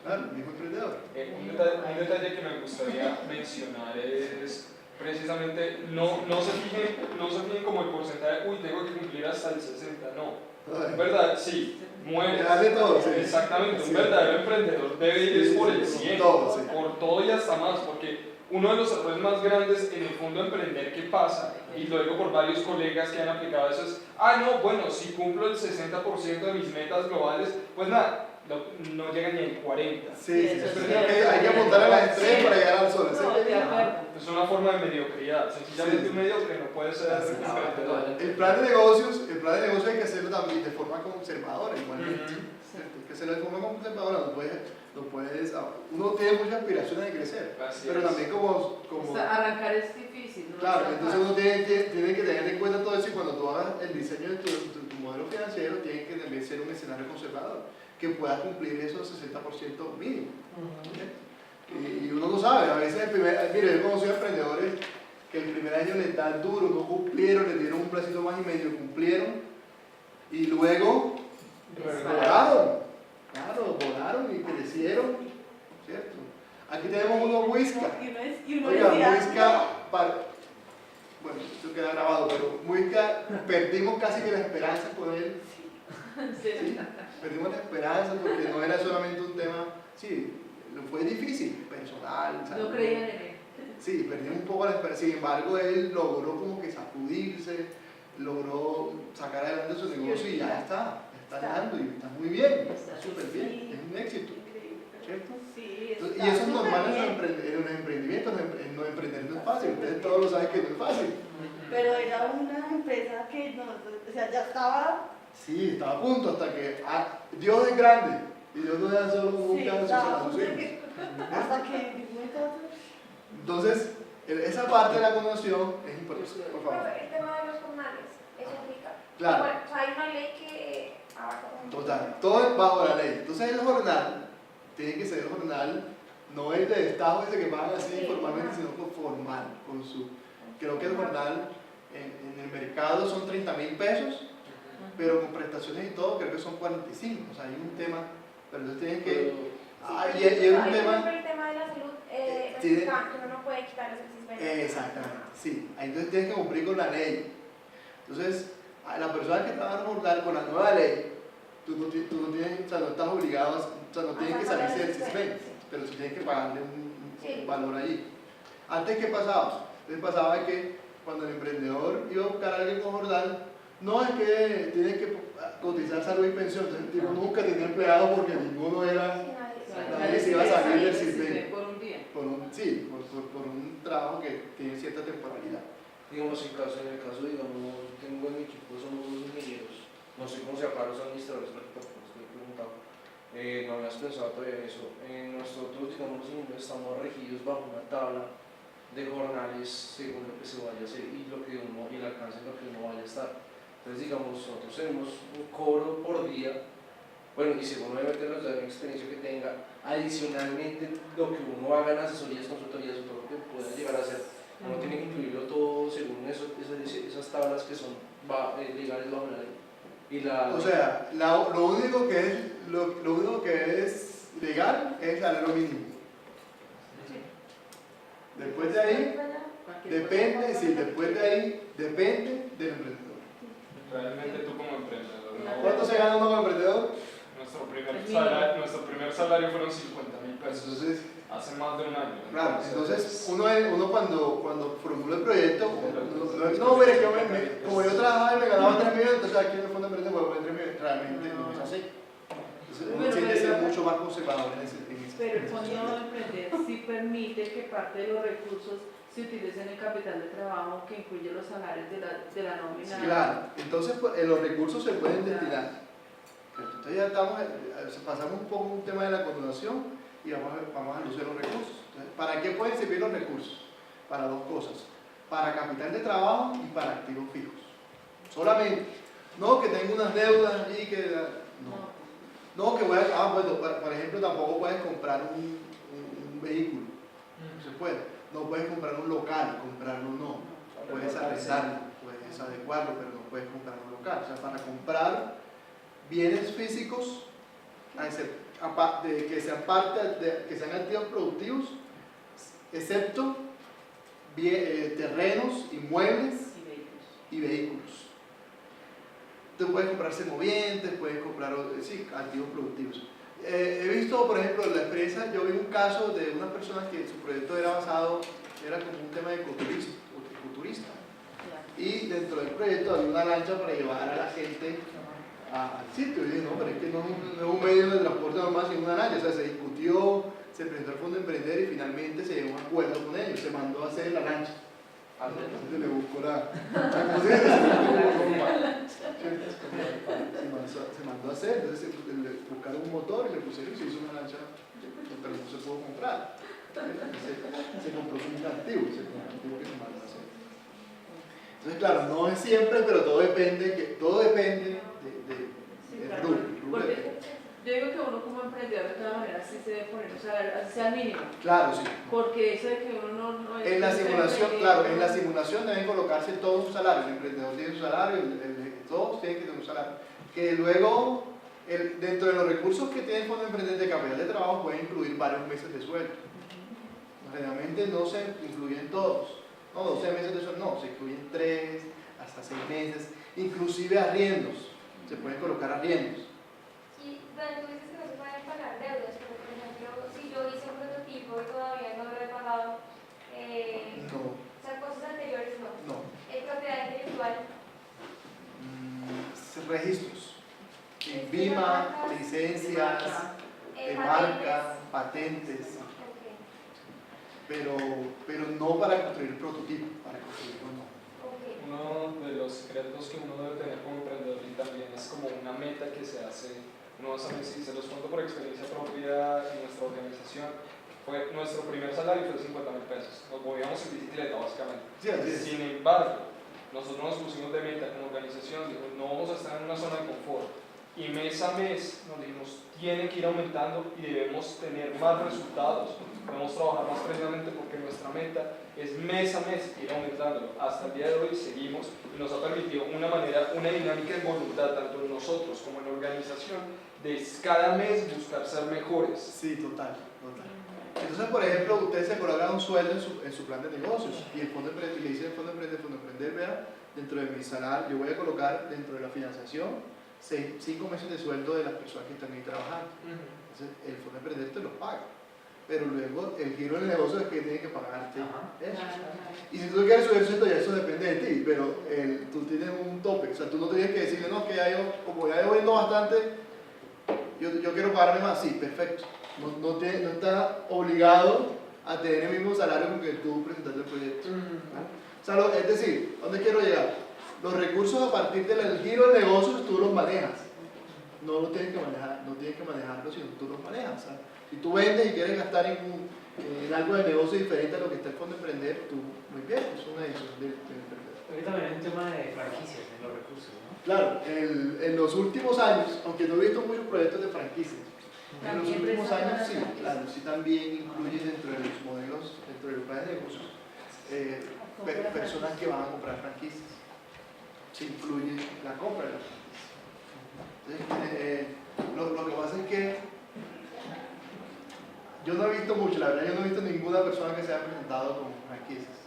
S1: Claro, el mismo emprendedor.
S8: Un detalle que me gustaría mencionar es precisamente no se fijen como el porcentaje, uy, tengo que cumplir hasta el 60, no. ¿Verdad? Sí, mueve.
S1: Dale todo, sí.
S8: Exactamente,
S1: Sí.
S8: un verdadero emprendedor debe ir
S1: Sí,
S8: por
S1: sí,
S8: el
S1: sí,
S8: 100,
S1: todo, sí.
S8: por todo y hasta más, porque uno de los errores más grandes en el fondo emprender que pasa, y lo digo por varios colegas que han aplicado eso, es, no, bueno, si cumplo el 60% de mis metas globales, pues nada, no llegan ni al 40%.
S1: Sí,
S2: eso
S1: sí,
S2: sí.
S1: hay que apuntar a las estrellas para llegar al sol.
S2: No, de acuerdo.
S8: Es una forma de mediocridad, sencillamente
S1: Sí.
S8: un mediocre no puede ser emprendedor.
S1: El plan de negocios hay que hacerlo también de forma conservadora, igualmente. ¿Cierto? Hay que hacerlo de forma conservadora, uno tiene muchas aspiraciones de crecer,
S8: Así
S1: pero
S8: es.
S1: también como
S2: Arrancar es difícil, ¿no?
S1: claro,
S2: Es
S1: entonces uno tiene que tener en cuenta todo eso, y cuando tú hagas el diseño de tu modelo financiero, tiene que también ser un escenario conservador, que pueda cumplir esos 60% mínimo. Y uno no sabe, a veces mire, yo he conocido emprendedores que el primer año les dan duro, no cumplieron, les dieron un placito más y medio cumplieron, y luego volaron y crecieron, ¿cierto? Aquí tenemos uno Muisca.
S9: Y uno
S1: Oiga,
S9: decía,
S1: Muisca, bueno, esto queda grabado, pero Muisca, perdimos casi que la esperanza con él. Sí, perdimos la esperanza porque no era solamente un tema, sí, fue difícil, personal.
S2: No creían en él.
S1: Sí, perdimos un poco la esperanza, sin embargo él logró como que sacudirse, logró sacar adelante su negocio y ya está andando y está muy bien, está súper bien, es un éxito, ¿cierto?
S9: sí,
S1: Y eso es normal en los emprendimientos, no emprender no es fácil, ustedes todos lo saben que no es fácil.
S9: pero era una empresa que no, o sea, ya estaba...
S1: Sí, estaba a punto hasta que Dios es grande y Dios no da solo como un
S9: Sí,
S1: caso
S9: estaba
S1: a sus hijos.
S9: hasta que
S1: Entonces, esa parte de la condonación es importante, por favor.
S5: Profe, el tema de los jornales, eso implica.
S1: Claro.
S5: Igual, o sea, hay una ley que abarca como-
S1: Total, todo es bajo la ley. Entonces el jornal tiene que ser el jornal, no el de Estado ese que pagan así
S5: Sí,
S1: formalmente,
S5: ajá.
S1: sino formal, creo que el jornal en el mercado son 30.000 pesos, pero con prestaciones y todo creo que son 45, o sea, hay un tema, pero entonces tienen que... y es un
S5: Hay, por
S1: tema...
S5: ejemplo, el tema de la salud,
S1: tiene-
S5: que uno no no puede quitarles el CISBEN.
S1: Exactamente, sí. Ahí entonces tienes que cumplir con la ley. Entonces, a la persona que trabaja en Jordán con la nueva ley, tú no tienes, o sea, no estás obligado, o sea, no tienes que salirse del CISBEN, pero sí tienes que pagarle un valor allí. Antes, ¿qué pasaba? Entonces pasaba que cuando el emprendedor iba a buscar a alguien con Jordán, no es que tiene que cotizar salud y pensión, entonces el tipo nunca tenía empleado porque ninguno era, nadie se iba a salir del CISBEN.
S2: Por un día.
S1: Por un trabajo que tiene cierta temporalidad.
S7: Digamos, en el caso, digamos, tengo en mi equipo, somos dos ingenieros, no sé cómo se llaman los administradores, porque tampoco estoy preguntado, no habías pensado todavía en eso. Nosotros, digamos, los ingenieros estamos regidos bajo una tabla de jornales según lo que se vaya a hacer y el alcance en lo que uno vaya a estar. Entonces, digamos, nosotros tenemos un cobro por día, bueno, y según obviamente nos da la experiencia que tenga, adicionalmente lo que uno haga en asesorías, consultorías, o todo lo que pueda llegar a hacer, uno tiene que incluirlo todo según esas tablas que son legales bajo la ley.
S1: O sea, lo único que es legal es el salario mínimo. Después de ahí, depende del emprendedor.
S8: Realmente tú como emprendedor, ¿no?
S1: ¿Cuánto se gana uno como emprendedor?
S8: Nuestro primer salario fueron 50.000 pesos,
S1: Entonces,
S8: hace más de un año.
S1: claro, entonces uno cuando formula el proyecto, no, mire, como yo trabajaba y me ganaba 3 millones, entonces aquí en el fondo de emprendedor voy a poner 3 millones, realmente no es así. Entonces uno tiene que ser mucho más conservador en ese
S2: Pero el fondo de emprender sí permite que parte de los recursos se utilicen en el capital de trabajo que incluye los salarios de la nómina.
S1: Sí, claro, entonces pues, los recursos se pueden destinar. Entonces ya pasamos un poco un tema de la continuación y vamos a lucir los recursos. Entonces, ¿para qué pueden servir los recursos? Para dos cosas, para capital de trabajo y para activos fijos. Solamente, no que tengo unas deudas y que... No, que bueno, por ejemplo, tampoco puedes comprar un vehículo, no se puede. No puedes comprar un local, comprarlo no. Puedes arrendarlo, puedes adecuarlo, pero no puedes comprar un local. O sea, para comprar bienes físicos, que sean activos productivos, excepto terrenos, inmuebles y vehículos. Tú puedes comprar semovientes, puedes comprar activos productivos. He visto, por ejemplo, en la experiencia, yo vi un caso de una persona que su proyecto era como un tema de ecoturista. Y dentro del proyecto había una lancha para llevar a la gente al sitio. Y dije, no, pero es que no es un medio de transporte normal, sino una lancha. O sea, se discutió, se presentó al Fondo de Emprender y finalmente se llegó a un acuerdo con ellos. Se mandó a hacer la lancha. Entonces le buscó se mandó a hacer, entonces le buscaron un motor y le pusieron y se hizo una lancha, pero no se pudo comprar. Se compró un activo que se mandó a hacer. Entonces, claro, no es siempre, pero todo depende del rubro.
S2: Yo digo que uno como emprendedor de todas maneras sí se debe poner un salario, así sea mínimo.
S1: Claro, sí.
S2: Porque eso de que uno no es...
S1: En la simulación, claro, en la simulación deben colocarse todos sus salarios. El emprendedor tiene su salario, todos tienen que tener un salario. Que luego, dentro de los recursos que tiene el Fondo de Emprender de Capital de Trabajo, pueden incluir varios meses de sueldo. Generalmente no se incluyen todos. No, 12 meses de sueldo, no, se incluyen 3, hasta 6 meses. Inclusive arriendos. Se pueden colocar arriendos.
S5: Sí, pero tú dices que no se pueden pagar deudas, pero por ejemplo, si yo hice un prototipo y todavía no lo he pagado,
S1: No.
S5: o sea, cosas anteriores no.
S1: No.
S5: Propiedad intelectual.
S1: Registros. INVIMA, licencias, marca, patentes.
S5: Okay.
S1: Pero no para construir prototipo, para construirlo no.
S5: Okay.
S8: Uno de los secretos que uno debe tener como emprendedor y también es como una meta que se hace, no vas a ver si se los cuento por experiencia propia en nuestra organización. Nuestro primer salario fue de 50.000 pesos, nos movíamos en bicicleta básicamente.
S1: Sí, así es.
S8: Sin embargo, nosotros nos pusimos de meta como organización, dijimos, no vamos a estar en una zona de confort. Y mes a mes nos dijimos, tiene que ir aumentando y debemos tener más resultados. Debemos trabajar más precisamente porque nuestra meta es mes a mes ir aumentando. Hasta el día de hoy seguimos y nos ha permitido una dinámica de voluntad, tanto en nosotros como en la organización, de cada mes buscar ser mejores.
S1: Sí, total. Entonces, por ejemplo, usted se coloca un sueldo en su plan de negocios y el fondo de emprender, y le dice el fondo de emprender, vea, dentro de mi salario, yo voy a colocar dentro de la financiación 5 meses de sueldo de las personas que están ahí trabajando. Entonces, el fondo de emprender te lo paga. Pero luego el giro del negocio es que tiene que pagarte eso. Y si tú quieres subir sueldo, ya eso depende de ti, pero tú tienes un tope. O sea, tú no tienes que decirle, no, que ya yo, como ya yo vendo bastante, yo quiero pagarme más. Sí, perfecto. No está obligado a tener el mismo salario con que tú presentaste el proyecto. O sea, es decir, ¿dónde quiero llegar? Los recursos a partir del giro del negocio tú los manejas. No los tienes que manejar, no tienes que manejarlos, sino tú los manejas. ¿Sabes? Si tú vendes y quieres gastar en algo de negocio diferente a lo que está el fondo de emprender, tú, muy bien, es una decisión del emprendedor.
S3: Aquí también hay un tema de franquicias en los recursos, ¿no?
S1: Claro, en los últimos años, aunque no he visto muchos proyectos de franquicias, en los últimos años sí, claro, sí también incluye dentro de los modelos, dentro de los planes de negocios, personas que van a comprar franquicias. Se incluye la compra de las franquicias. Entonces, lo que pasa es que yo no he visto mucho, la verdad, yo no he visto ninguna persona que se haya presentado con franquicias.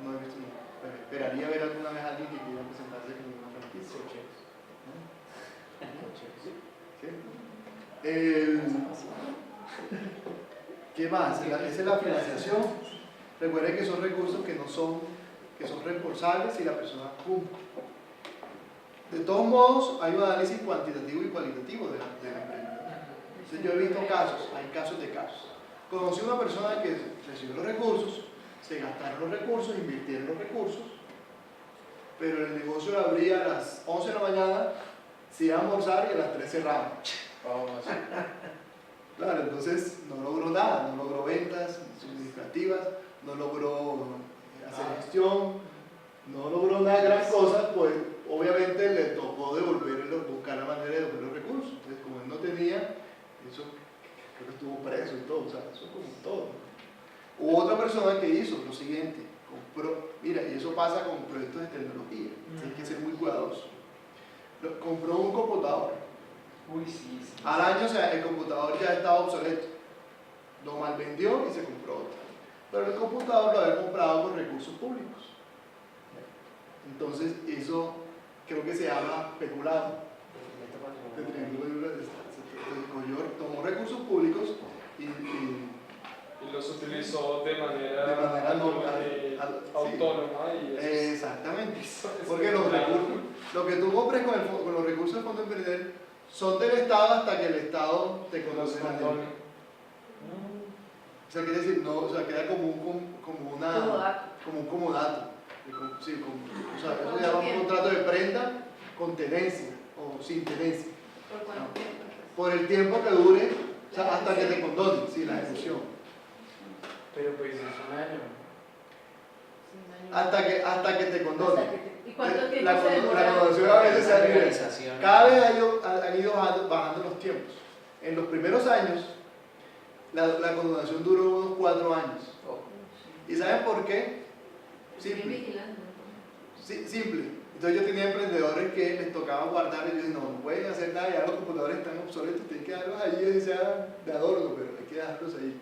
S1: No he visto ninguna. Pero esperaría ver alguna vez a alguien que quiera presentarse con una franquicia. ¿Qué más? Esa es la financiación. Recuerden que son recursos que son reembolsables si la persona cumple. De todos modos, hay un análisis cuantitativo y cualitativo de la empresa. Entonces, yo he visto casos, hay casos de casos. Conocí una persona que recibió los recursos, se gastaron los recursos, invirtieron los recursos, pero el negocio lo abría a las 11 de la mañana, se iba a almorzar y a las 3 cerraba. Claro, entonces no logró nada, no logró ventas significativas, no logró hacer gestión, no logró una gran cosa, pues obviamente le tocó buscar la manera de devolver los recursos. Entonces, como él no tenía, eso creo que estuvo preso y todo, o sea, eso es como todo. Hubo otra persona que hizo lo siguiente, compró, mira, y eso pasa con proyectos de tecnología, hay que ser muy cuidadoso. Compró un computador.
S3: Uy, sí.
S1: Al año, o sea, el computador ya estaba obsoleto, lo malvendió y se compró otro. Pero el computador lo había comprado con recursos públicos. Entonces, eso creo que se llama peculado. Tomó recursos públicos y
S8: los utilizó de manera autónoma. Y
S1: exactamente. Porque los recursos, lo que tú compres con los recursos del Fondo de Emprender son del Estado hasta que el Estado te conoce la deuda. O sea, quiere decir, no, o sea, queda como un comodato. Sí, o sea, eso se llama un contrato de prenda con tenencia o sin tenencia.
S6: ¿Por cuánto tiempo?
S1: Por el tiempo que dure, o sea, hasta que te condonen, sí, la ejecución.
S4: Pero pues es un año.
S1: Hasta que te condonen.
S2: ¿Y cuánto tiempo
S1: La
S2: se demora?
S1: condonación a veces se ha
S3: Organización.
S1: cada vez han ido bajando los tiempos. En los primeros años, la condonación duró unos 4 años. ¿Y saben por qué? Simple. Sí, simple. Entonces yo tenía emprendedores que les tocaba guardar y yo dije, no pueden hacer nada, ya los computadores están obsoletos, tienen que dejarlos ahí, así sea de adorno, pero hay que dejarlos ahí.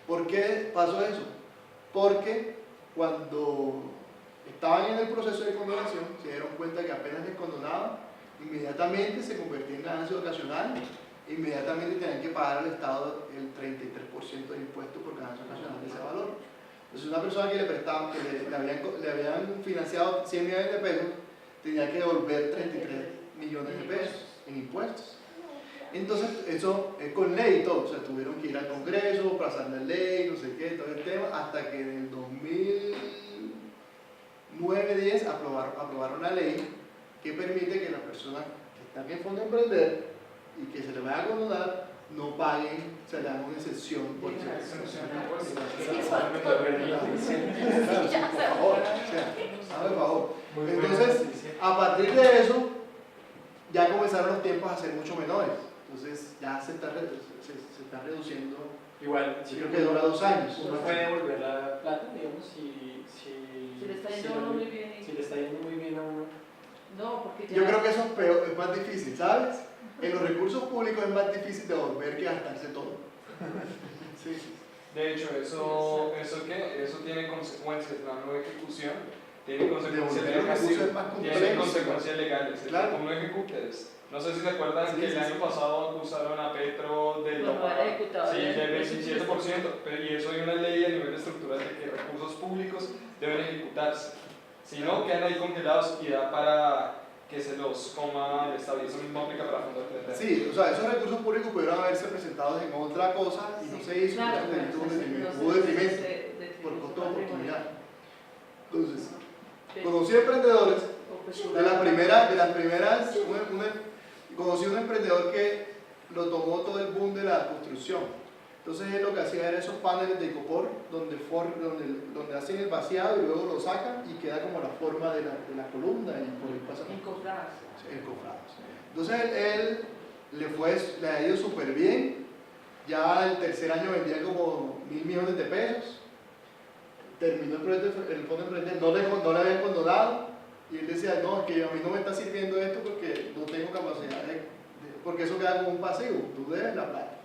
S1: ¿Por qué pasó eso? Porque cuando estaban en el proceso de condonación, se dieron cuenta que apenas les condonaban, inmediatamente se convertía en ganancia ocasional, inmediatamente tenían que pagar al Estado el 33% de impuestos por ganancia ocasional de ese valor. Entonces una persona que le prestaban, que le habían financiado 100 millones de pesos, tenía que devolver 33 millones de pesos en impuestos. Entonces eso es con ley y todo, o sea, tuvieron que ir al Congreso, pasar la ley, no sé qué, todo el tema, hasta que en el 2009-10 aprobaron una ley que permite que las personas que están en el Fondo de Emprender y que se les vaya a condonar no paguen, se le dan una excepción por
S5: Ya,
S1: por favor. Entonces, a partir de eso, ya comenzaron los tiempos a ser mucho menores. Entonces, ya se está reduciendo.
S4: Igual,
S1: Creo que dura 2 años.
S4: Uno puede devolver la plata, digamos, si
S2: le está yendo a uno muy bien.
S4: Si le está yendo muy bien a uno.
S2: No, porque ya...
S1: Yo creo que eso es peor, es más difícil, ¿sabes? En los recursos públicos es más difícil devolver que gastarse todo. Sí.
S8: De hecho, eso tiene consecuencias, la no ejecución tiene consecuencias
S1: Devolver los recursos es
S8: legales.
S1: más
S8: Tiene
S1: complejo.
S8: consecuencias legales.
S1: Claro.
S8: Como no ejecutes. No sé si se acuerdan
S1: Sí,
S8: que el
S1: sí,
S8: año
S1: sí.
S8: pasado acusaron a Petro del
S2: Por no haber ejecutado
S8: sí,
S2: el
S8: del
S2: presupuesto.
S8: 27%, y eso hay una ley a nivel estructural de que recursos públicos deben ejecutarse. Si no, quedan ahí congelados y da para que se los coma el Estado. Y eso mismo aplica para fondos de pendejo.
S1: Sí, o sea, esos recursos públicos pudieron haberse presentados en otra cosa y no se hizo,
S2: Claro,
S1: entonces
S2: pero
S1: hubo detrimento por costo de oportunidad. Entonces, conocí emprendedores de las primeras, conocí un emprendedor que lo tomó todo el boom de la construcción. Entonces él lo que hacía era esos paneles de icopor donde hacen el vaciado y luego lo sacan y queda como la forma de la columna y por ahí pasa
S2: Encofradas.
S1: encofrados. Entonces él le ha ido súper bien, ya el tercer año vendía como 1.000 millones de pesos, terminó el proyecto, el fondo de emprender, no le habían condonado y él decía, no, es que a mí no me está sirviendo esto porque no tengo capacidad porque eso queda como un pasivo, tú debes la plata.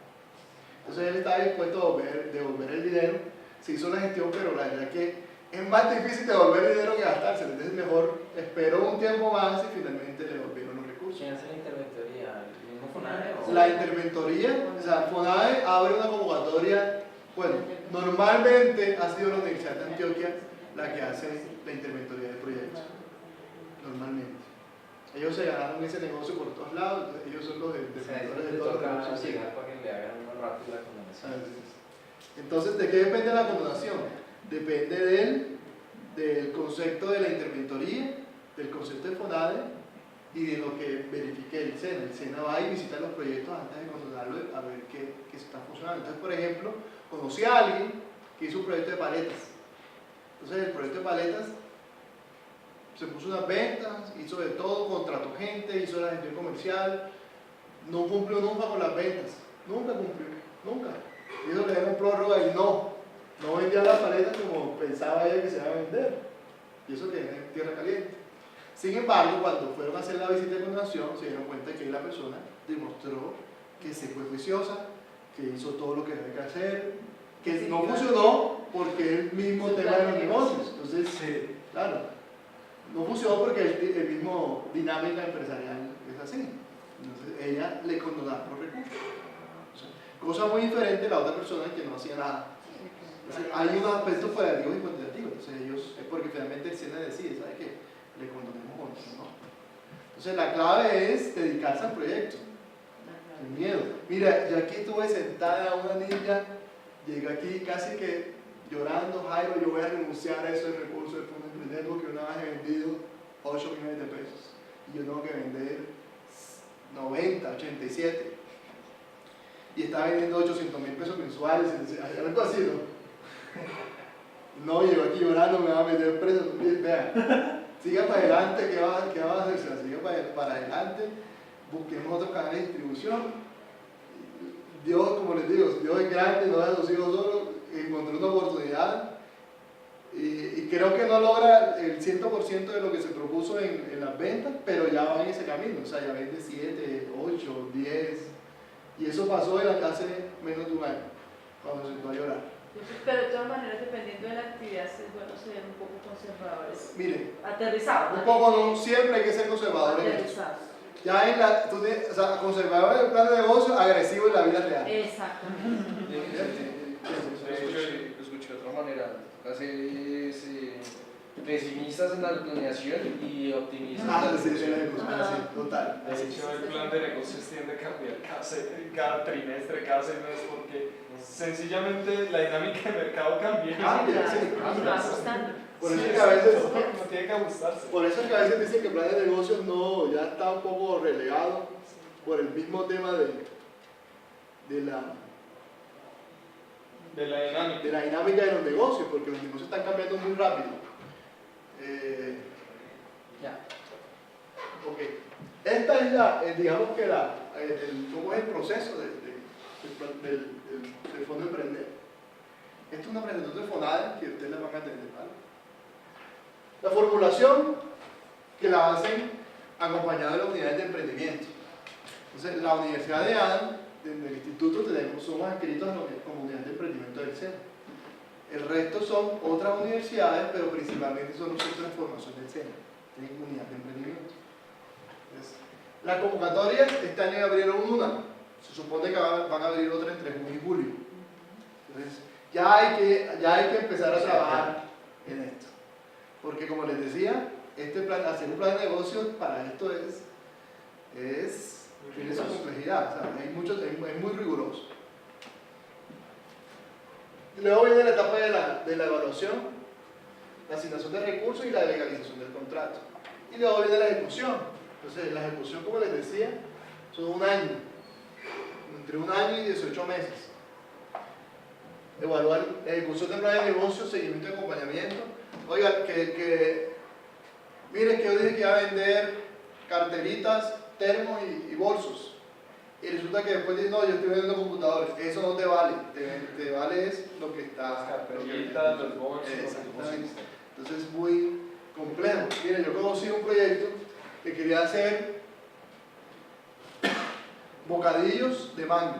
S1: Entonces él estaba dispuesto a devolver el dinero, se hizo la gestión, pero la verdad es que es más difícil devolver el dinero que gastarse, entonces mejor esperó un tiempo más y finalmente le devolvieron los recursos.
S3: ¿Quién hace la interventoría? ¿El mismo FONADE o?
S1: La interventoría, o sea, FONADE abre una convocatoria, bueno, normalmente ha sido la Universidad de Antioquia la que hace la interventoría del proyecto, normalmente. Ellos se ganaron ese negocio por todos lados, entonces ellos son los
S3: O sea,
S1: defensores
S3: te
S1: de todos los
S3: toca
S1: negocios.
S3: llegar para que le hagan una rápida condenación.
S1: Así es. Entonces, ¿de qué depende la condonación? Depende del concepto de la interventoría, del concepto de FONADE y de lo que verifique el SENA. El SENA va y visita los proyectos antes de condonarlo a ver qué está funcionando. Entonces, por ejemplo, conocí a alguien que hizo un proyecto de paletas. Entonces, el proyecto de paletas se puso unas ventas, hizo de todo, contrató gente, hizo la gestión comercial, no cumplió nunca con las ventas, nunca cumplió, nunca. Y eso le dieron prórroga y no vendía las paletas como pensaba ella que se iba a vender. Y eso que es en tierra caliente. Sin embargo, cuando fueron a hacer la visita de condenación, se dieron cuenta que la persona demostró que se fue juiciosa, que hizo todo lo que debe que hacer, que
S2: Sí,
S1: no
S2: claro.
S1: funcionó porque es el mismo
S2: Su
S1: tema
S2: plan
S1: de los
S2: de
S1: negocios. Entonces, claro, no funcionó porque el mismo dinámica empresarial es así. Entonces, ella le condonaron los recursos. O sea, cosa muy diferente a la otra persona que no hacía nada. Entonces, hay unos aspectos cualitativos y cuantitativos. Entonces, ellos, es porque finalmente el SENA decide, ¿sabe qué? Le condonemos o no. Entonces, la clave es dedicarse al proyecto. El miedo. Mira, yo aquí estuve sentada una niña, llegué aquí casi que llorando, Jairo, yo voy a renunciar a esos recursos del Fondo de Emprender porque una vez he vendido 8 millones de pesos y yo tengo que vender 90, 87 y estaba vendiendo 800.000 pesos mensuales, algo así, ¿no? No, llego aquí llorando, me va a meter preso. Vean, siga para adelante, ¿qué va a hacer? O sea, siga para adelante, busquemos otros canales de distribución. Dios, como les digo, Dios es grande, no deja a sus hijos solos, encontró una oportunidad y creo que no logra el 100% de lo que se propuso en las ventas, pero ya va en ese camino, o sea, ya vende 7, 8, 10 y eso pasó hace menos de un año, cuando se sentó a llorar.
S2: Pero de todas maneras, dependiendo de la actividad, es bueno ser un poco conservadores.
S1: Mire,
S2: Aterrizados.
S1: un poco no, siempre hay que ser conservador en esto.
S2: Aterrizados.
S1: Ya en la, tú tienes, o sea, conservador en el plan de negocio, agresivo en la vida real.
S2: Exactamente.
S7: Escuché de otra manera, hacer pesimistas en la planeación y optimistas en la
S1: Sí,
S7: ejecución.
S1: así, total.
S8: De hecho, el plan de negocios tiende a cambiar cada trimestre, cada 6 meses, porque sencillamente la dinámica del mercado cambia.
S1: Cambia, sí,
S2: Y
S1: cambia.
S2: va ajustando.
S1: Por eso
S8: Sí,
S1: es que a veces,
S8: no tiene que ajustarse.
S1: por eso es que a veces dicen que el plan de negocios no, ya está un poco relegado por el mismo tema de la dinámica de los negocios, porque los negocios están cambiando muy rápido.
S3: Ya.
S1: Ok. Esta es digamos que cómo es el proceso del Fondo de Emprender. Esta es una presentación de FONADE que ustedes la van a entender, ¿vale? La formulación que la hacen acompañada de las unidades de emprendimiento. Entonces, la Universidad de ADAN en el instituto somos adscritos a la comunidad de emprendimiento del SENA. El resto son otras universidades, pero principalmente son los centros de formación del SENA, tienen unidad de emprendimiento. Entonces, las convocatorias este año abrieron una, se supone que van a abrir otra entre junio y julio. Entonces, ya hay que empezar a trabajar en esto. Porque como les decía, hacer un plan de negocio para esto tiene su complejidad, o sea, es muy riguroso. Luego viene la etapa de la evaluación, la asignación de recursos y la legalización del contrato. Y luego viene la ejecución. Entonces, la ejecución, como les decía, son un año, entre un año y 18 meses. Evaluar la ejecución de plan de negocio, seguimiento y acompañamiento. Oiga, miren que yo dije que iba a vender carteritas, termos y bolsos. Y resulta que después dice, no, yo estoy vendiendo computadores. Eso no te vale. Te vale es lo que está.
S8: Las carpetitas, los bolsos.
S1: Exactamente. Entonces es muy complejo. Miren, yo conocí un proyecto que quería hacer bocadillos de mango.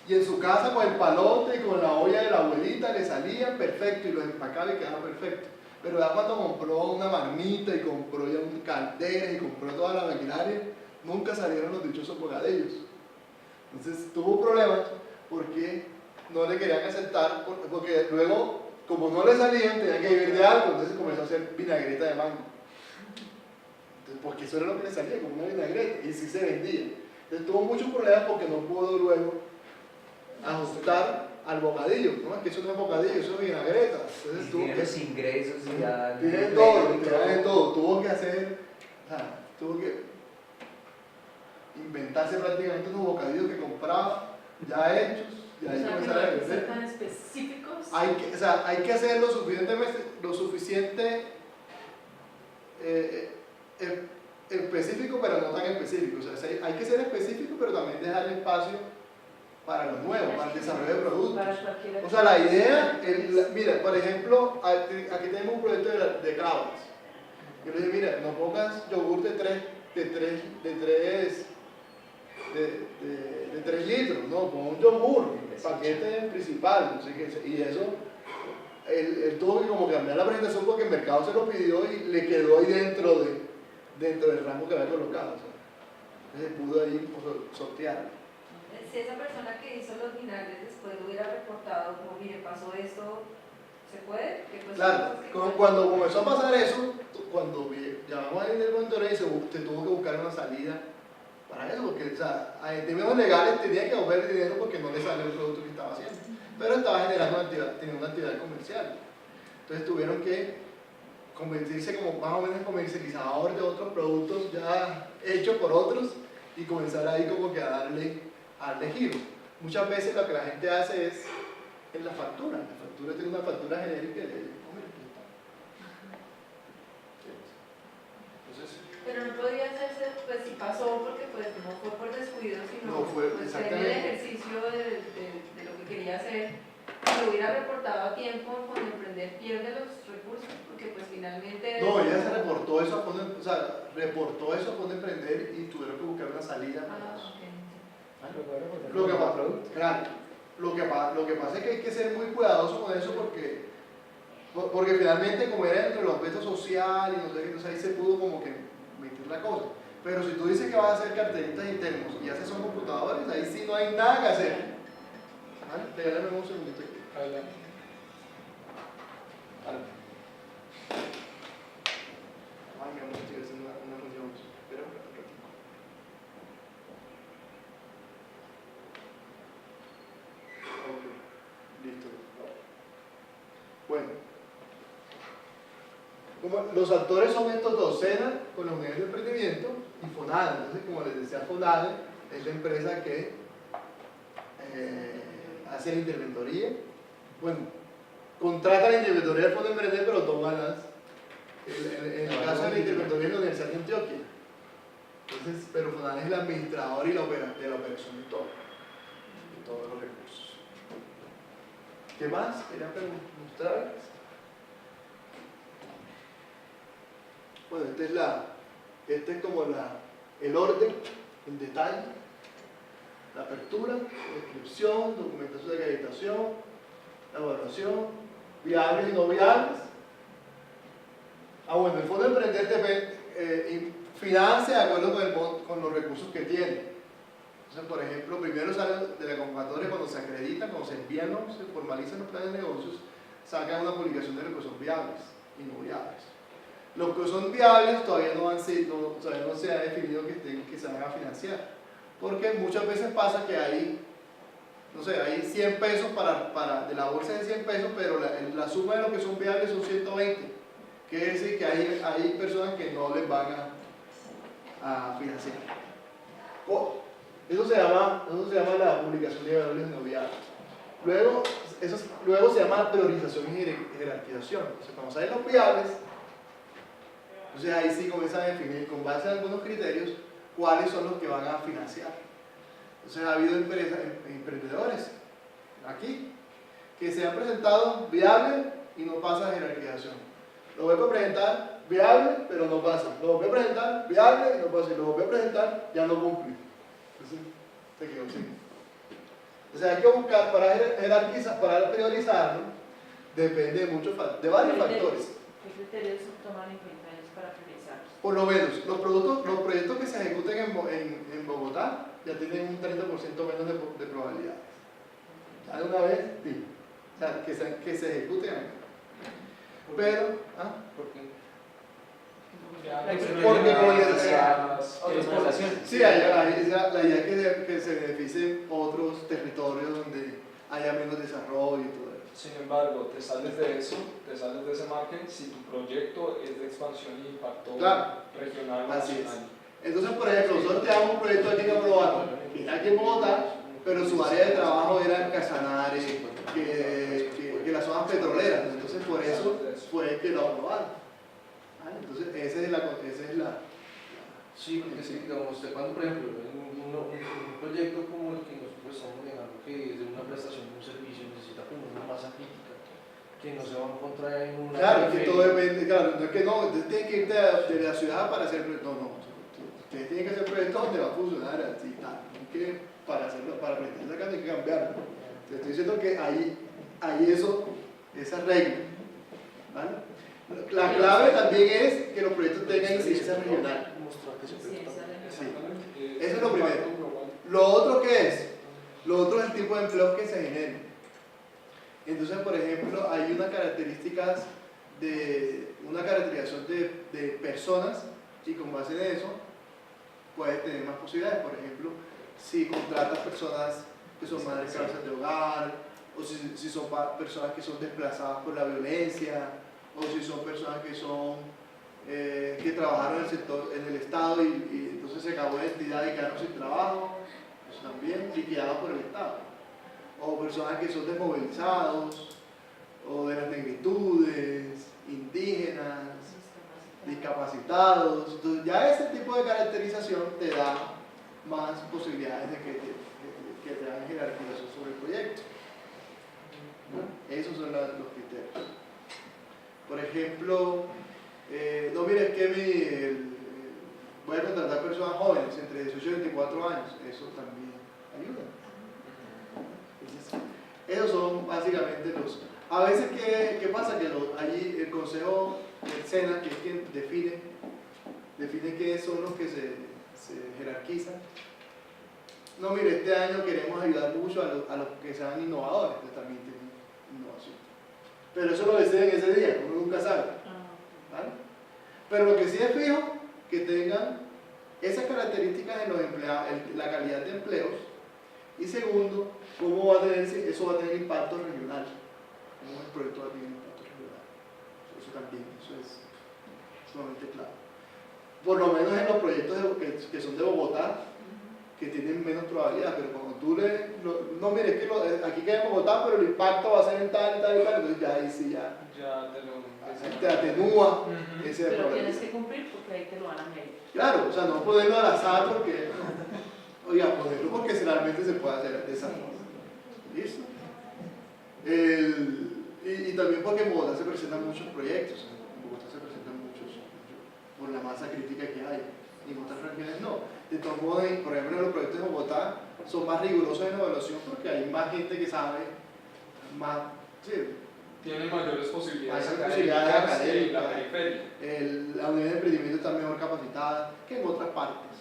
S1: Y en su casa con el palote y con la olla de la abuelita le salían perfecto y los empacaba y quedaba perfecto. Pero ya cuando compró una marmita y compró ya un caldera y compró toda la maquinaria, nunca salieron los dichosos bocadillos. Entonces tuvo problemas porque no le querían aceptar, porque luego, como no le salían, tenían que vivir de algo, entonces comenzó a hacer vinagreta de mango. Entonces, porque eso era lo que le salía, como una vinagreta, y sí se vendía. Entonces tuvo muchos problemas porque no pudo luego ajustar al bocadillo. No, es que eso no es bocadillo, eso es vinagreta. Entonces,
S3: tiene los ingresos y ya...
S1: Tiene todo, tuvo que hacer, tuvo que inventarse prácticamente unos bocadillos que compraba ya hechos, y ahí comenzar a vender.
S2: ¿Ser tan específicos?
S1: Hay que hacer lo suficiente específico, pero no tan específico. O sea, hay que ser específico, pero también dejar espacio para lo nuevo, para el desarrollo de productos. O sea, la idea, mira, por ejemplo, aquí tenemos un proyecto de cabas. Yo le dije, mira, no pongas yogur de 3 litros, no, pon un yogur, paquete principal, no sé qué, y eso, él tuvo que como cambiar la presentación porque el mercado se lo pidió y le quedó ahí dentro del rango que había colocado, o sea, entonces pudo ahí sortear.
S6: Si esa persona que hizo los vinagres después lo hubiera reportado como, mire, pasó esto, ¿se puede?
S1: Claro, cuando comenzó a pasar eso, cuando llamamos a el contador y se tuvo que buscar una salida para eso, porque o sea, en términos legales tenía que devolver el dinero porque no le salió el producto que estaba haciendo, pero estaba generando tenía una actividad comercial. Entonces tuvieron que convertirse como más o menos comercializador de otros productos ya hechos por otros y comenzar ahí como que a darle giro. Muchas veces lo que la gente hace es en la factura. La factura tiene una factura genérica y le
S6: pero no podría hacerse, pues si pasó, porque pues no fue por descuido, sino
S1: no fue,
S6: pues, en el ejercicio de lo que quería hacer. Si lo hubiera reportado a tiempo, cuando emprender pierde los recursos, porque pues finalmente...
S1: No, ella se reportó eso a fondo, o sea, reportó eso a fondo emprender y tuvieron que buscar una salida para eso. Lo que pasa es que hay que ser muy cuidadoso con eso porque finalmente como era entre los aspectos sociales y no sé qué, entonces ahí se pudo como que meter la cosa. Pero si tú dices que vas a hacer carteritas y termos y haces son computadores, ahí sí no hay nada que hacer. ¿Vale? Regálame un segundito aquí.
S8: Adelante.
S1: Ay, mi amor, estoy haciendo una reunión. Espera un ratito. Ok, listo. Bueno, como los actores son estos dos, SENA con los unidades de emprendimiento y FONADE. Entonces, como les decía, FONADE es la empresa que hace la interventoría. Bueno, contrata la interventoría del Fondo de Emprender, pero toma en el caso de la interventoría en la Universidad de Antioquia. Entonces, pero FONADE es el administrador y de la operación de todos los recursos. ¿Qué más quería mostrarles? Bueno, este es como el orden, el detalle. La apertura, descripción, documentación de acreditación, la evaluación, viables y no viables. Bueno, el Fondo de Emprender financia de acuerdo con los recursos que tiene. Entonces, por ejemplo, primero sale de la convocatoria cuando se acreditan, cuando se envían, se formalizan los planes de negocios, sacan una publicación de los que son viables y no viables. Los que son viables todavía todavía no se ha definido que se van a financiar, porque muchas veces pasa que hay, no sé, hay 100 pesos de la bolsa de 100 pesos, pero la suma de los que son viables son 120. Quiere decir que hay personas que no les van a financiar. Eso se llama la publicación de valores no viables. Luego se llama priorización y jerarquización. Entonces, cuando salen los viables, entonces ahí sí comienzan a definir con base a algunos criterios cuáles son los que van a financiar. Entonces ha habido emprendedores aquí que se han presentado viables y no pasa a jerarquización. Lo voy a presentar viable, pero no pasa. Lo voy a presentar viable y no pasa. Y lo voy a presentar, ya no cumple. Entonces, se quedó así. Entonces hay que buscar para jerarquizar, para priorizarlo, depende de varios factores.
S2: ¿Qué criterios se toman en cuenta ellos para priorizar?
S1: Por lo menos, los proyectos que se ejecuten en Bogotá ya tienen un 30% menos de probabilidades. Ya de una vez, sí. O sea, que se ejecuten acá. Pero,
S7: ¿Por qué?
S1: porque con
S3: otras poblaciones.
S1: sí, la idea es que se beneficien otros territorios donde haya menos desarrollo y todo eso.
S8: Sin embargo, te sales de eso, te sales de ese margen si tu proyecto es de expansión y impacto regional o
S1: Así es.
S8: nacional.
S1: Entonces, por ejemplo, nosotros teníamos un proyecto aquí que aprobaron, que está aquí en Bogotá, pero su área de trabajo era en Casanare, que las zonas petroleras. Entonces, por eso fue que lo aprobaron. Entonces, esa es la
S7: Sí, porque sí, digamos, usted cuando, por ejemplo, un proyecto como el que nosotros estamos manejando, que es de una prestación de un servicio, necesita como una masa crítica, que no se va a encontrar en una...
S1: Claro, que todo depende, claro, no es que no, usted tiene que ir de la ciudad para hacer proyectos, no, usted tiene que hacer proyectos donde va a funcionar así, tal, que para aprender acá hay que cambiarlo. Te estoy diciendo que hay esa regla, ¿vale? La clave también es que los proyectos tengan incidencia regional. Sí. Eso es lo primero. Lo otro que es, lo otro es el tipo de empleos que se generen. Entonces, por ejemplo, hay unas características una caracterización de personas y con base en eso puedes tener más posibilidades. Por ejemplo, si contratas personas que son madres cabezas de hogar, o si son personas que son desplazadas por la violencia, o si son personas que trabajaron en el sector, en el Estado y entonces se acabó la entidad y quedaron sin trabajo, eso también liquidados por el Estado. O personas que son desmovilizados, o de las negritudes, indígenas, discapacitados. Entonces ya ese tipo de caracterización te da más posibilidades de que te hagan jerarquización sobre el proyecto. Esos son los criterios. Por ejemplo, no, mire, es que voy a contratar personas jóvenes entre 18 y 24 años, eso también ayuda. Entonces, esos son básicamente los... A veces, ¿qué pasa? Que allí el Consejo del SENA, que es quien define qué son los que se jerarquizan. No, mire, este año queremos ayudar mucho a los que sean innovadores, que también tienen innovación. Pero eso lo deciden ese día, uno nunca sabe. ¿Vale? Pero lo que sí es fijo, que tengan esas características en los empleados, la calidad de empleos, y segundo, cómo eso va a tener impacto regional, cómo el proyecto va a tener impacto regional. Eso también, eso es sumamente claro. Por lo menos en los proyectos que son de Bogotá, que tienen menos probabilidad, pero cuando tú no, mire, es que aquí queda en Bogotá, pero el impacto va a ser en tal y tal y tal, entonces ya ahí sí te atenúa ese
S2: Pero
S1: problema.
S2: tienes que cumplir porque ahí te lo van a medir.
S1: Claro, o sea, no ponerlo al azar porque, oiga, ponerlo porque realmente se puede hacer de esa forma. ¿Listo? Y también porque en Bogotá se presentan muchos proyectos, en Bogotá se presentan muchos por la masa crítica que hay, y en otras regiones no. De todos modos, por ejemplo, en los proyectos de Bogotá son más rigurosos en la evaluación porque hay más gente que sabe, más, sí,
S8: Tienen mayores posibilidades
S1: Hay posibilidades
S8: académicas y la
S1: académicas.
S8: periferia.
S1: la unidad de emprendimiento está mejor capacitada que en otras partes.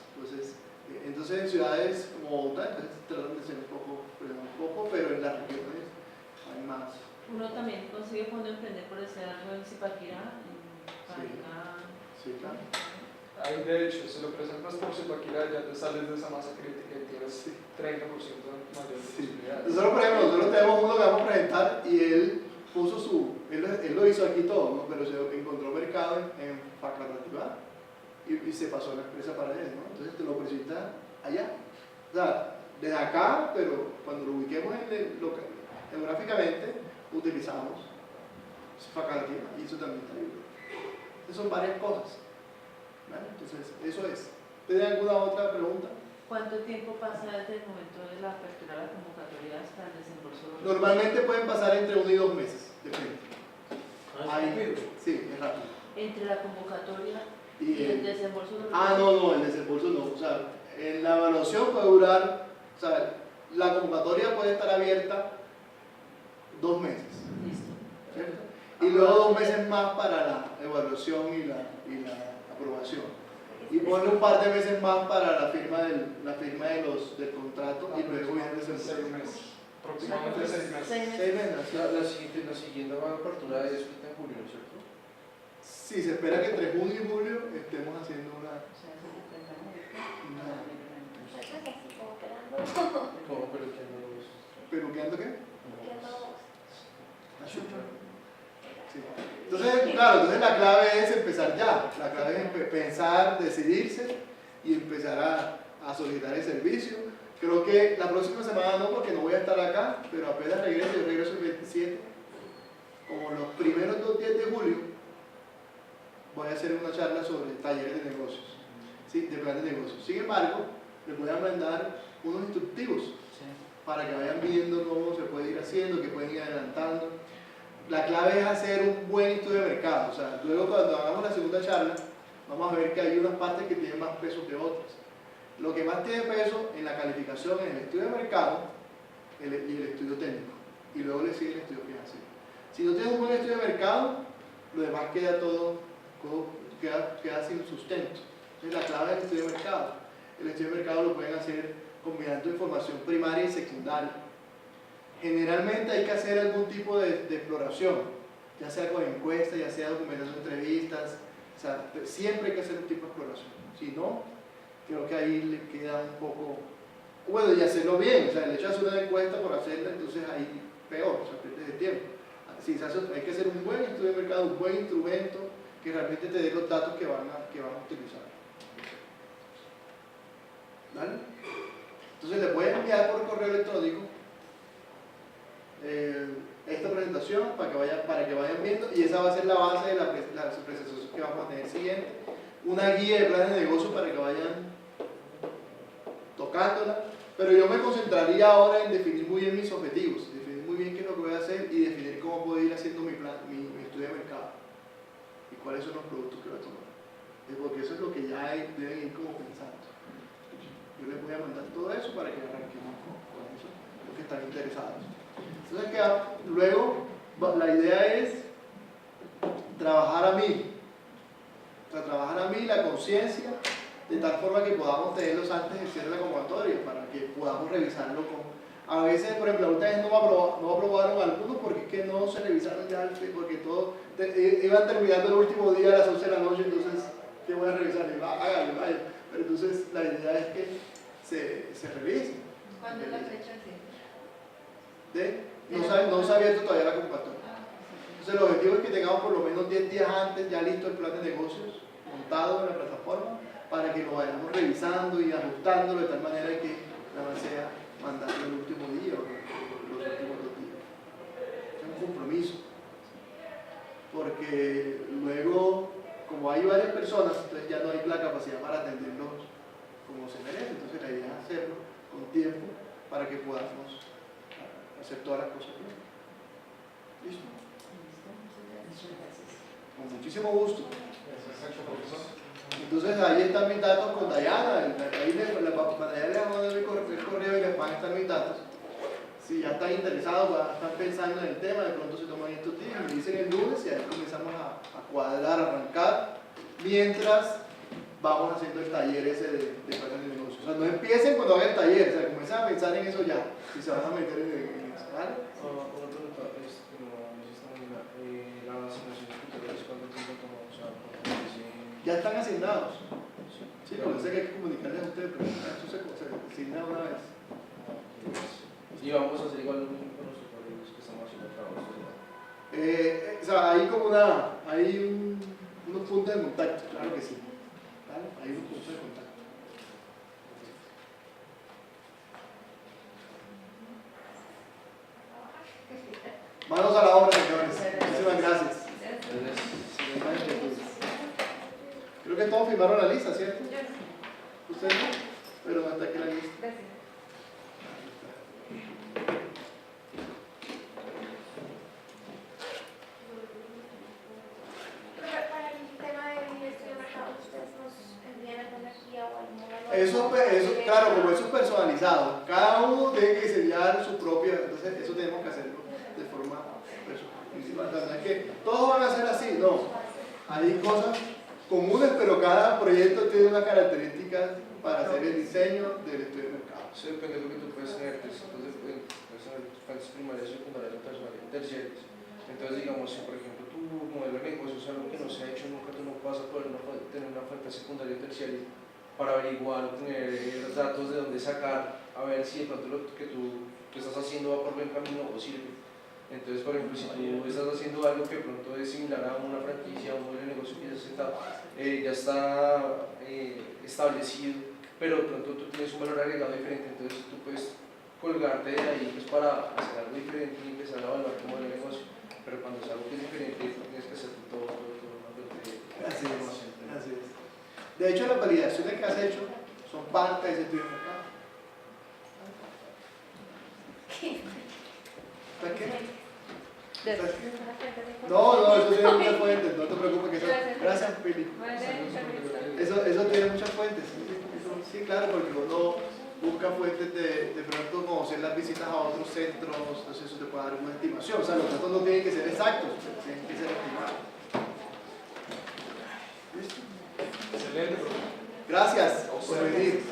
S1: Entonces en ciudades como Bogotá, entonces tratan de ser un poco, pero en las regiones hay más.
S2: Uno también consigue fondo de emprender por ese algo en Zipaquirá, en Pariná.
S1: Sí, claro.
S8: Ahí de hecho, si lo presentas por Zipaquirá ya te sales de esa masa crítica y tienes 30% mayores posibilidades.
S1: Nosotros, por ejemplo, nosotros tenemos uno que vamos a presentar y él puso él lo hizo aquí todo, ¿no? Pero se encontró mercado en Facatativá y se pasó a la empresa para él, ¿no? Entonces te lo presenta allá. O sea, desde acá, pero cuando lo ubiquemos geográficamente, utilizamos Facatativá y eso también está libre. Entonces son varias cosas, ¿vale? Entonces, eso es. ¿Tienen alguna otra pregunta?
S2: ¿Cuánto tiempo pasa desde el momento de la apertura de la convocatoria hasta el desembolso?
S1: Normalmente pueden pasar entre 1 y 2 meses, depende.
S4: rápido.
S1: Sí, es rápido.
S2: Entre la convocatoria y
S1: Y
S2: el desembolso.
S1: no, el desembolso no. O sea, en la evaluación puede durar, o sea, la convocatoria puede estar abierta 2 meses,
S2: Listo.
S1: ¿cierto? Y luego 2 meses más para la evaluación y la aprobación. Y ponle un par de meses más para la firma del contrato y luego viene el desembolso.
S8: 6 meses. Aproximadamente 6 meses.
S1: 6 meses.
S7: La siguiente apertura es en julio, ¿no es cierto?
S1: Sí, se espera que entre junio y julio estemos haciendo una.
S5: Muchachos así como quedando,
S7: No, pero que no los...
S1: ¿Peluqueando qué?
S5: quedando
S1: Sí. Entonces, claro, la clave es empezar ya. La clave es pensar, decidirse y empezar a solicitar el servicio. Creo que la próxima semana no, porque no voy a estar acá, pero apenas regreso, yo regreso el 27. Como los primeros 2 días de julio, voy a hacer una charla sobre talleres de negocios, ¿sí? De plan de negocios. Sin embargo, les voy a mandar unos instructivos para que vayan viendo cómo se puede ir haciendo, que pueden ir adelantando. La clave es hacer un buen estudio de mercado. O sea, luego cuando hagamos la segunda charla, vamos a ver que hay unas partes que tienen más peso que otras. Lo que más tiene peso en la calificación es el estudio de mercado y el estudio técnico. Y luego le sigue el estudio financiero. Si no tienes un buen estudio de mercado, lo demás queda queda sin sustento. Entonces la clave es el estudio de mercado. El estudio de mercado lo pueden hacer combinando información primaria y secundaria. Generalmente hay que hacer algún tipo de exploración, ya sea con encuestas, ya sea documentando entrevistas, o sea, siempre hay que hacer un tipo de exploración. Si no, creo que ahí le queda un poco, bueno, y hacerlo bien, o sea, el hecho de hacer una encuesta por hacerla, entonces ahí peor, o sea, pierdes el tiempo. Sí, hay que hacer un buen estudio de mercado, un buen instrumento que realmente te dé los datos que van a utilizar. ¿Vale? Entonces les voy a enviar por correo electrónico esta presentación para que vayan viendo, y esa va a ser la base de la presentación que vamos a tener siguiente, una guía de planes de negocio para que vayan tocándola, pero yo me concentraría ahora en definir muy bien mis objetivos, definir muy bien qué es lo que voy a hacer y definir cómo puedo ir haciendo mi estudio de mercado y cuáles son los productos que voy a tomar, porque eso es lo que ya deben ir como pensando. Yo les voy a mandar todo eso para que arranquemos con eso, los que están interesados. Entonces, luego la idea es trabajar a mí, o sea, trabajar a mí la conciencia de tal forma que podamos tenerlos antes de cierre de la convocatoria, para que podamos revisarlo a veces, por ejemplo, ustedes no aprobaron algunos porque es que no se revisaron ya, porque todo, iban terminando el último día a las 11 de la noche, entonces, ¿qué voy a revisar? Háganlo, vaya. Pero entonces la idea es que se revisen.
S6: ¿Cuándo es la fecha?
S1: No se ha abierto todavía la convocatoria. Entonces el objetivo es que tengamos por lo menos 10 días antes ya listo el plan de negocios montado en la plataforma para que lo vayamos revisando y ajustándolo de tal manera que nada más sea mandarlo el último día o los últimos 2 días. Es un compromiso. Porque luego, como hay varias personas, entonces ya no hay la capacidad para atenderlos como se merece. Entonces la idea es hacerlo con tiempo para que podamos hacer todas las cosas bien. ¿Listo?
S2: Muchas gracias.
S1: Con muchísimo gusto.
S8: Gracias, profesor.
S1: Entonces ahí están mis datos con Dayana, ahí la pantalla le vamos a dar el correo y les van a estar mis datos. Si ya están interesados, están pensando en el tema, de pronto se toman estos días, me dicen el lunes y ahí comenzamos a cuadrar, a arrancar, mientras vamos haciendo el taller ese de planes de negocio. O sea, no empiecen cuando hagan el taller, o sea, comiencen a pensar en eso ya, si se van a meter en eso, ¿vale?
S7: Una pregunta, no hiciste mañana, la asignación de tutores, ¿cuánto tiempo tomó? O sea,
S1: Ya están asignados. Sí, pero sé que hay que comunicarles a ustedes, pero eso se asigna una vez.
S7: Y vamos a hacer igual lo mismo con los colegas que estamos haciendo trabajo.
S1: O sea, hay como unos puntos de contacto, claro que sí. ¿Vale? Hay unos puntos de contacto. Manos a la obra, señores. Muchísimas gracias. Creo que todos firmaron la lista, ¿cierto? Ustedes no, pero no está aquí la lista.
S6: Gracias.
S5: Para el tema del estudio de mercado, ¿ustedes nos envían alguna guía o algún modelo?
S1: Eso, claro, como eso es personalizado, cada uno tiene que diseñar su propia, entonces eso tenemos que hacerlo de forma personal. No es que todos van a ser así, no. Hay cosas comunes, pero cada proyecto tiene una característica para hacer el diseño del estudio de mercado.
S7: Eso depende de lo que tú puedes tener, entonces puedes tener fuentes primarias, secundarias, terciarias. Entonces, digamos, si por ejemplo tu modelo de negocio es algo que no se ha hecho nunca, tú no vas a poder tener una fuente secundaria o terciaria para averiguar o tener los datos de dónde sacar, a ver si de pronto lo que tú estás haciendo va por buen camino o sirve. Entonces, por ejemplo, si tú estás haciendo algo que de pronto es similar a una franquicia, a un modelo de negocio que ya está establecido, pero de pronto tú tienes un valor agregado diferente, entonces tú puedes colgarte de ahí pues, para hacer algo diferente y empezar a evaluar tu modelo de negocio. Pero cuando es algo que es diferente, tienes que hacer todo
S1: Así es. De hecho, las validaciones que has hecho son parte de ese estudio de mercado. ¿Sabes qué? ¿Sabes qué? No, eso tiene muchas fuentes, no te preocupes que eso. Gracias, Pili. Eso tiene muchas fuentes. Sí, claro, porque uno busca fuentes de pronto conocer las visitas a otros centros, entonces eso te puede dar una estimación. O sea, los datos no tienen que ser exactos, tienen que ser estimados. ¿Listo?
S8: Excelente, profesor.
S1: Gracias por venir.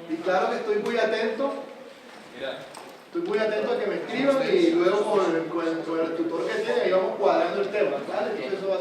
S1: Y claro que estoy muy atento.
S8: Mira.
S1: Estoy muy atento a que me escriban y luego con el tutor que tiene ahí vamos cuadrando el tema, ¿vale? Entonces eso va a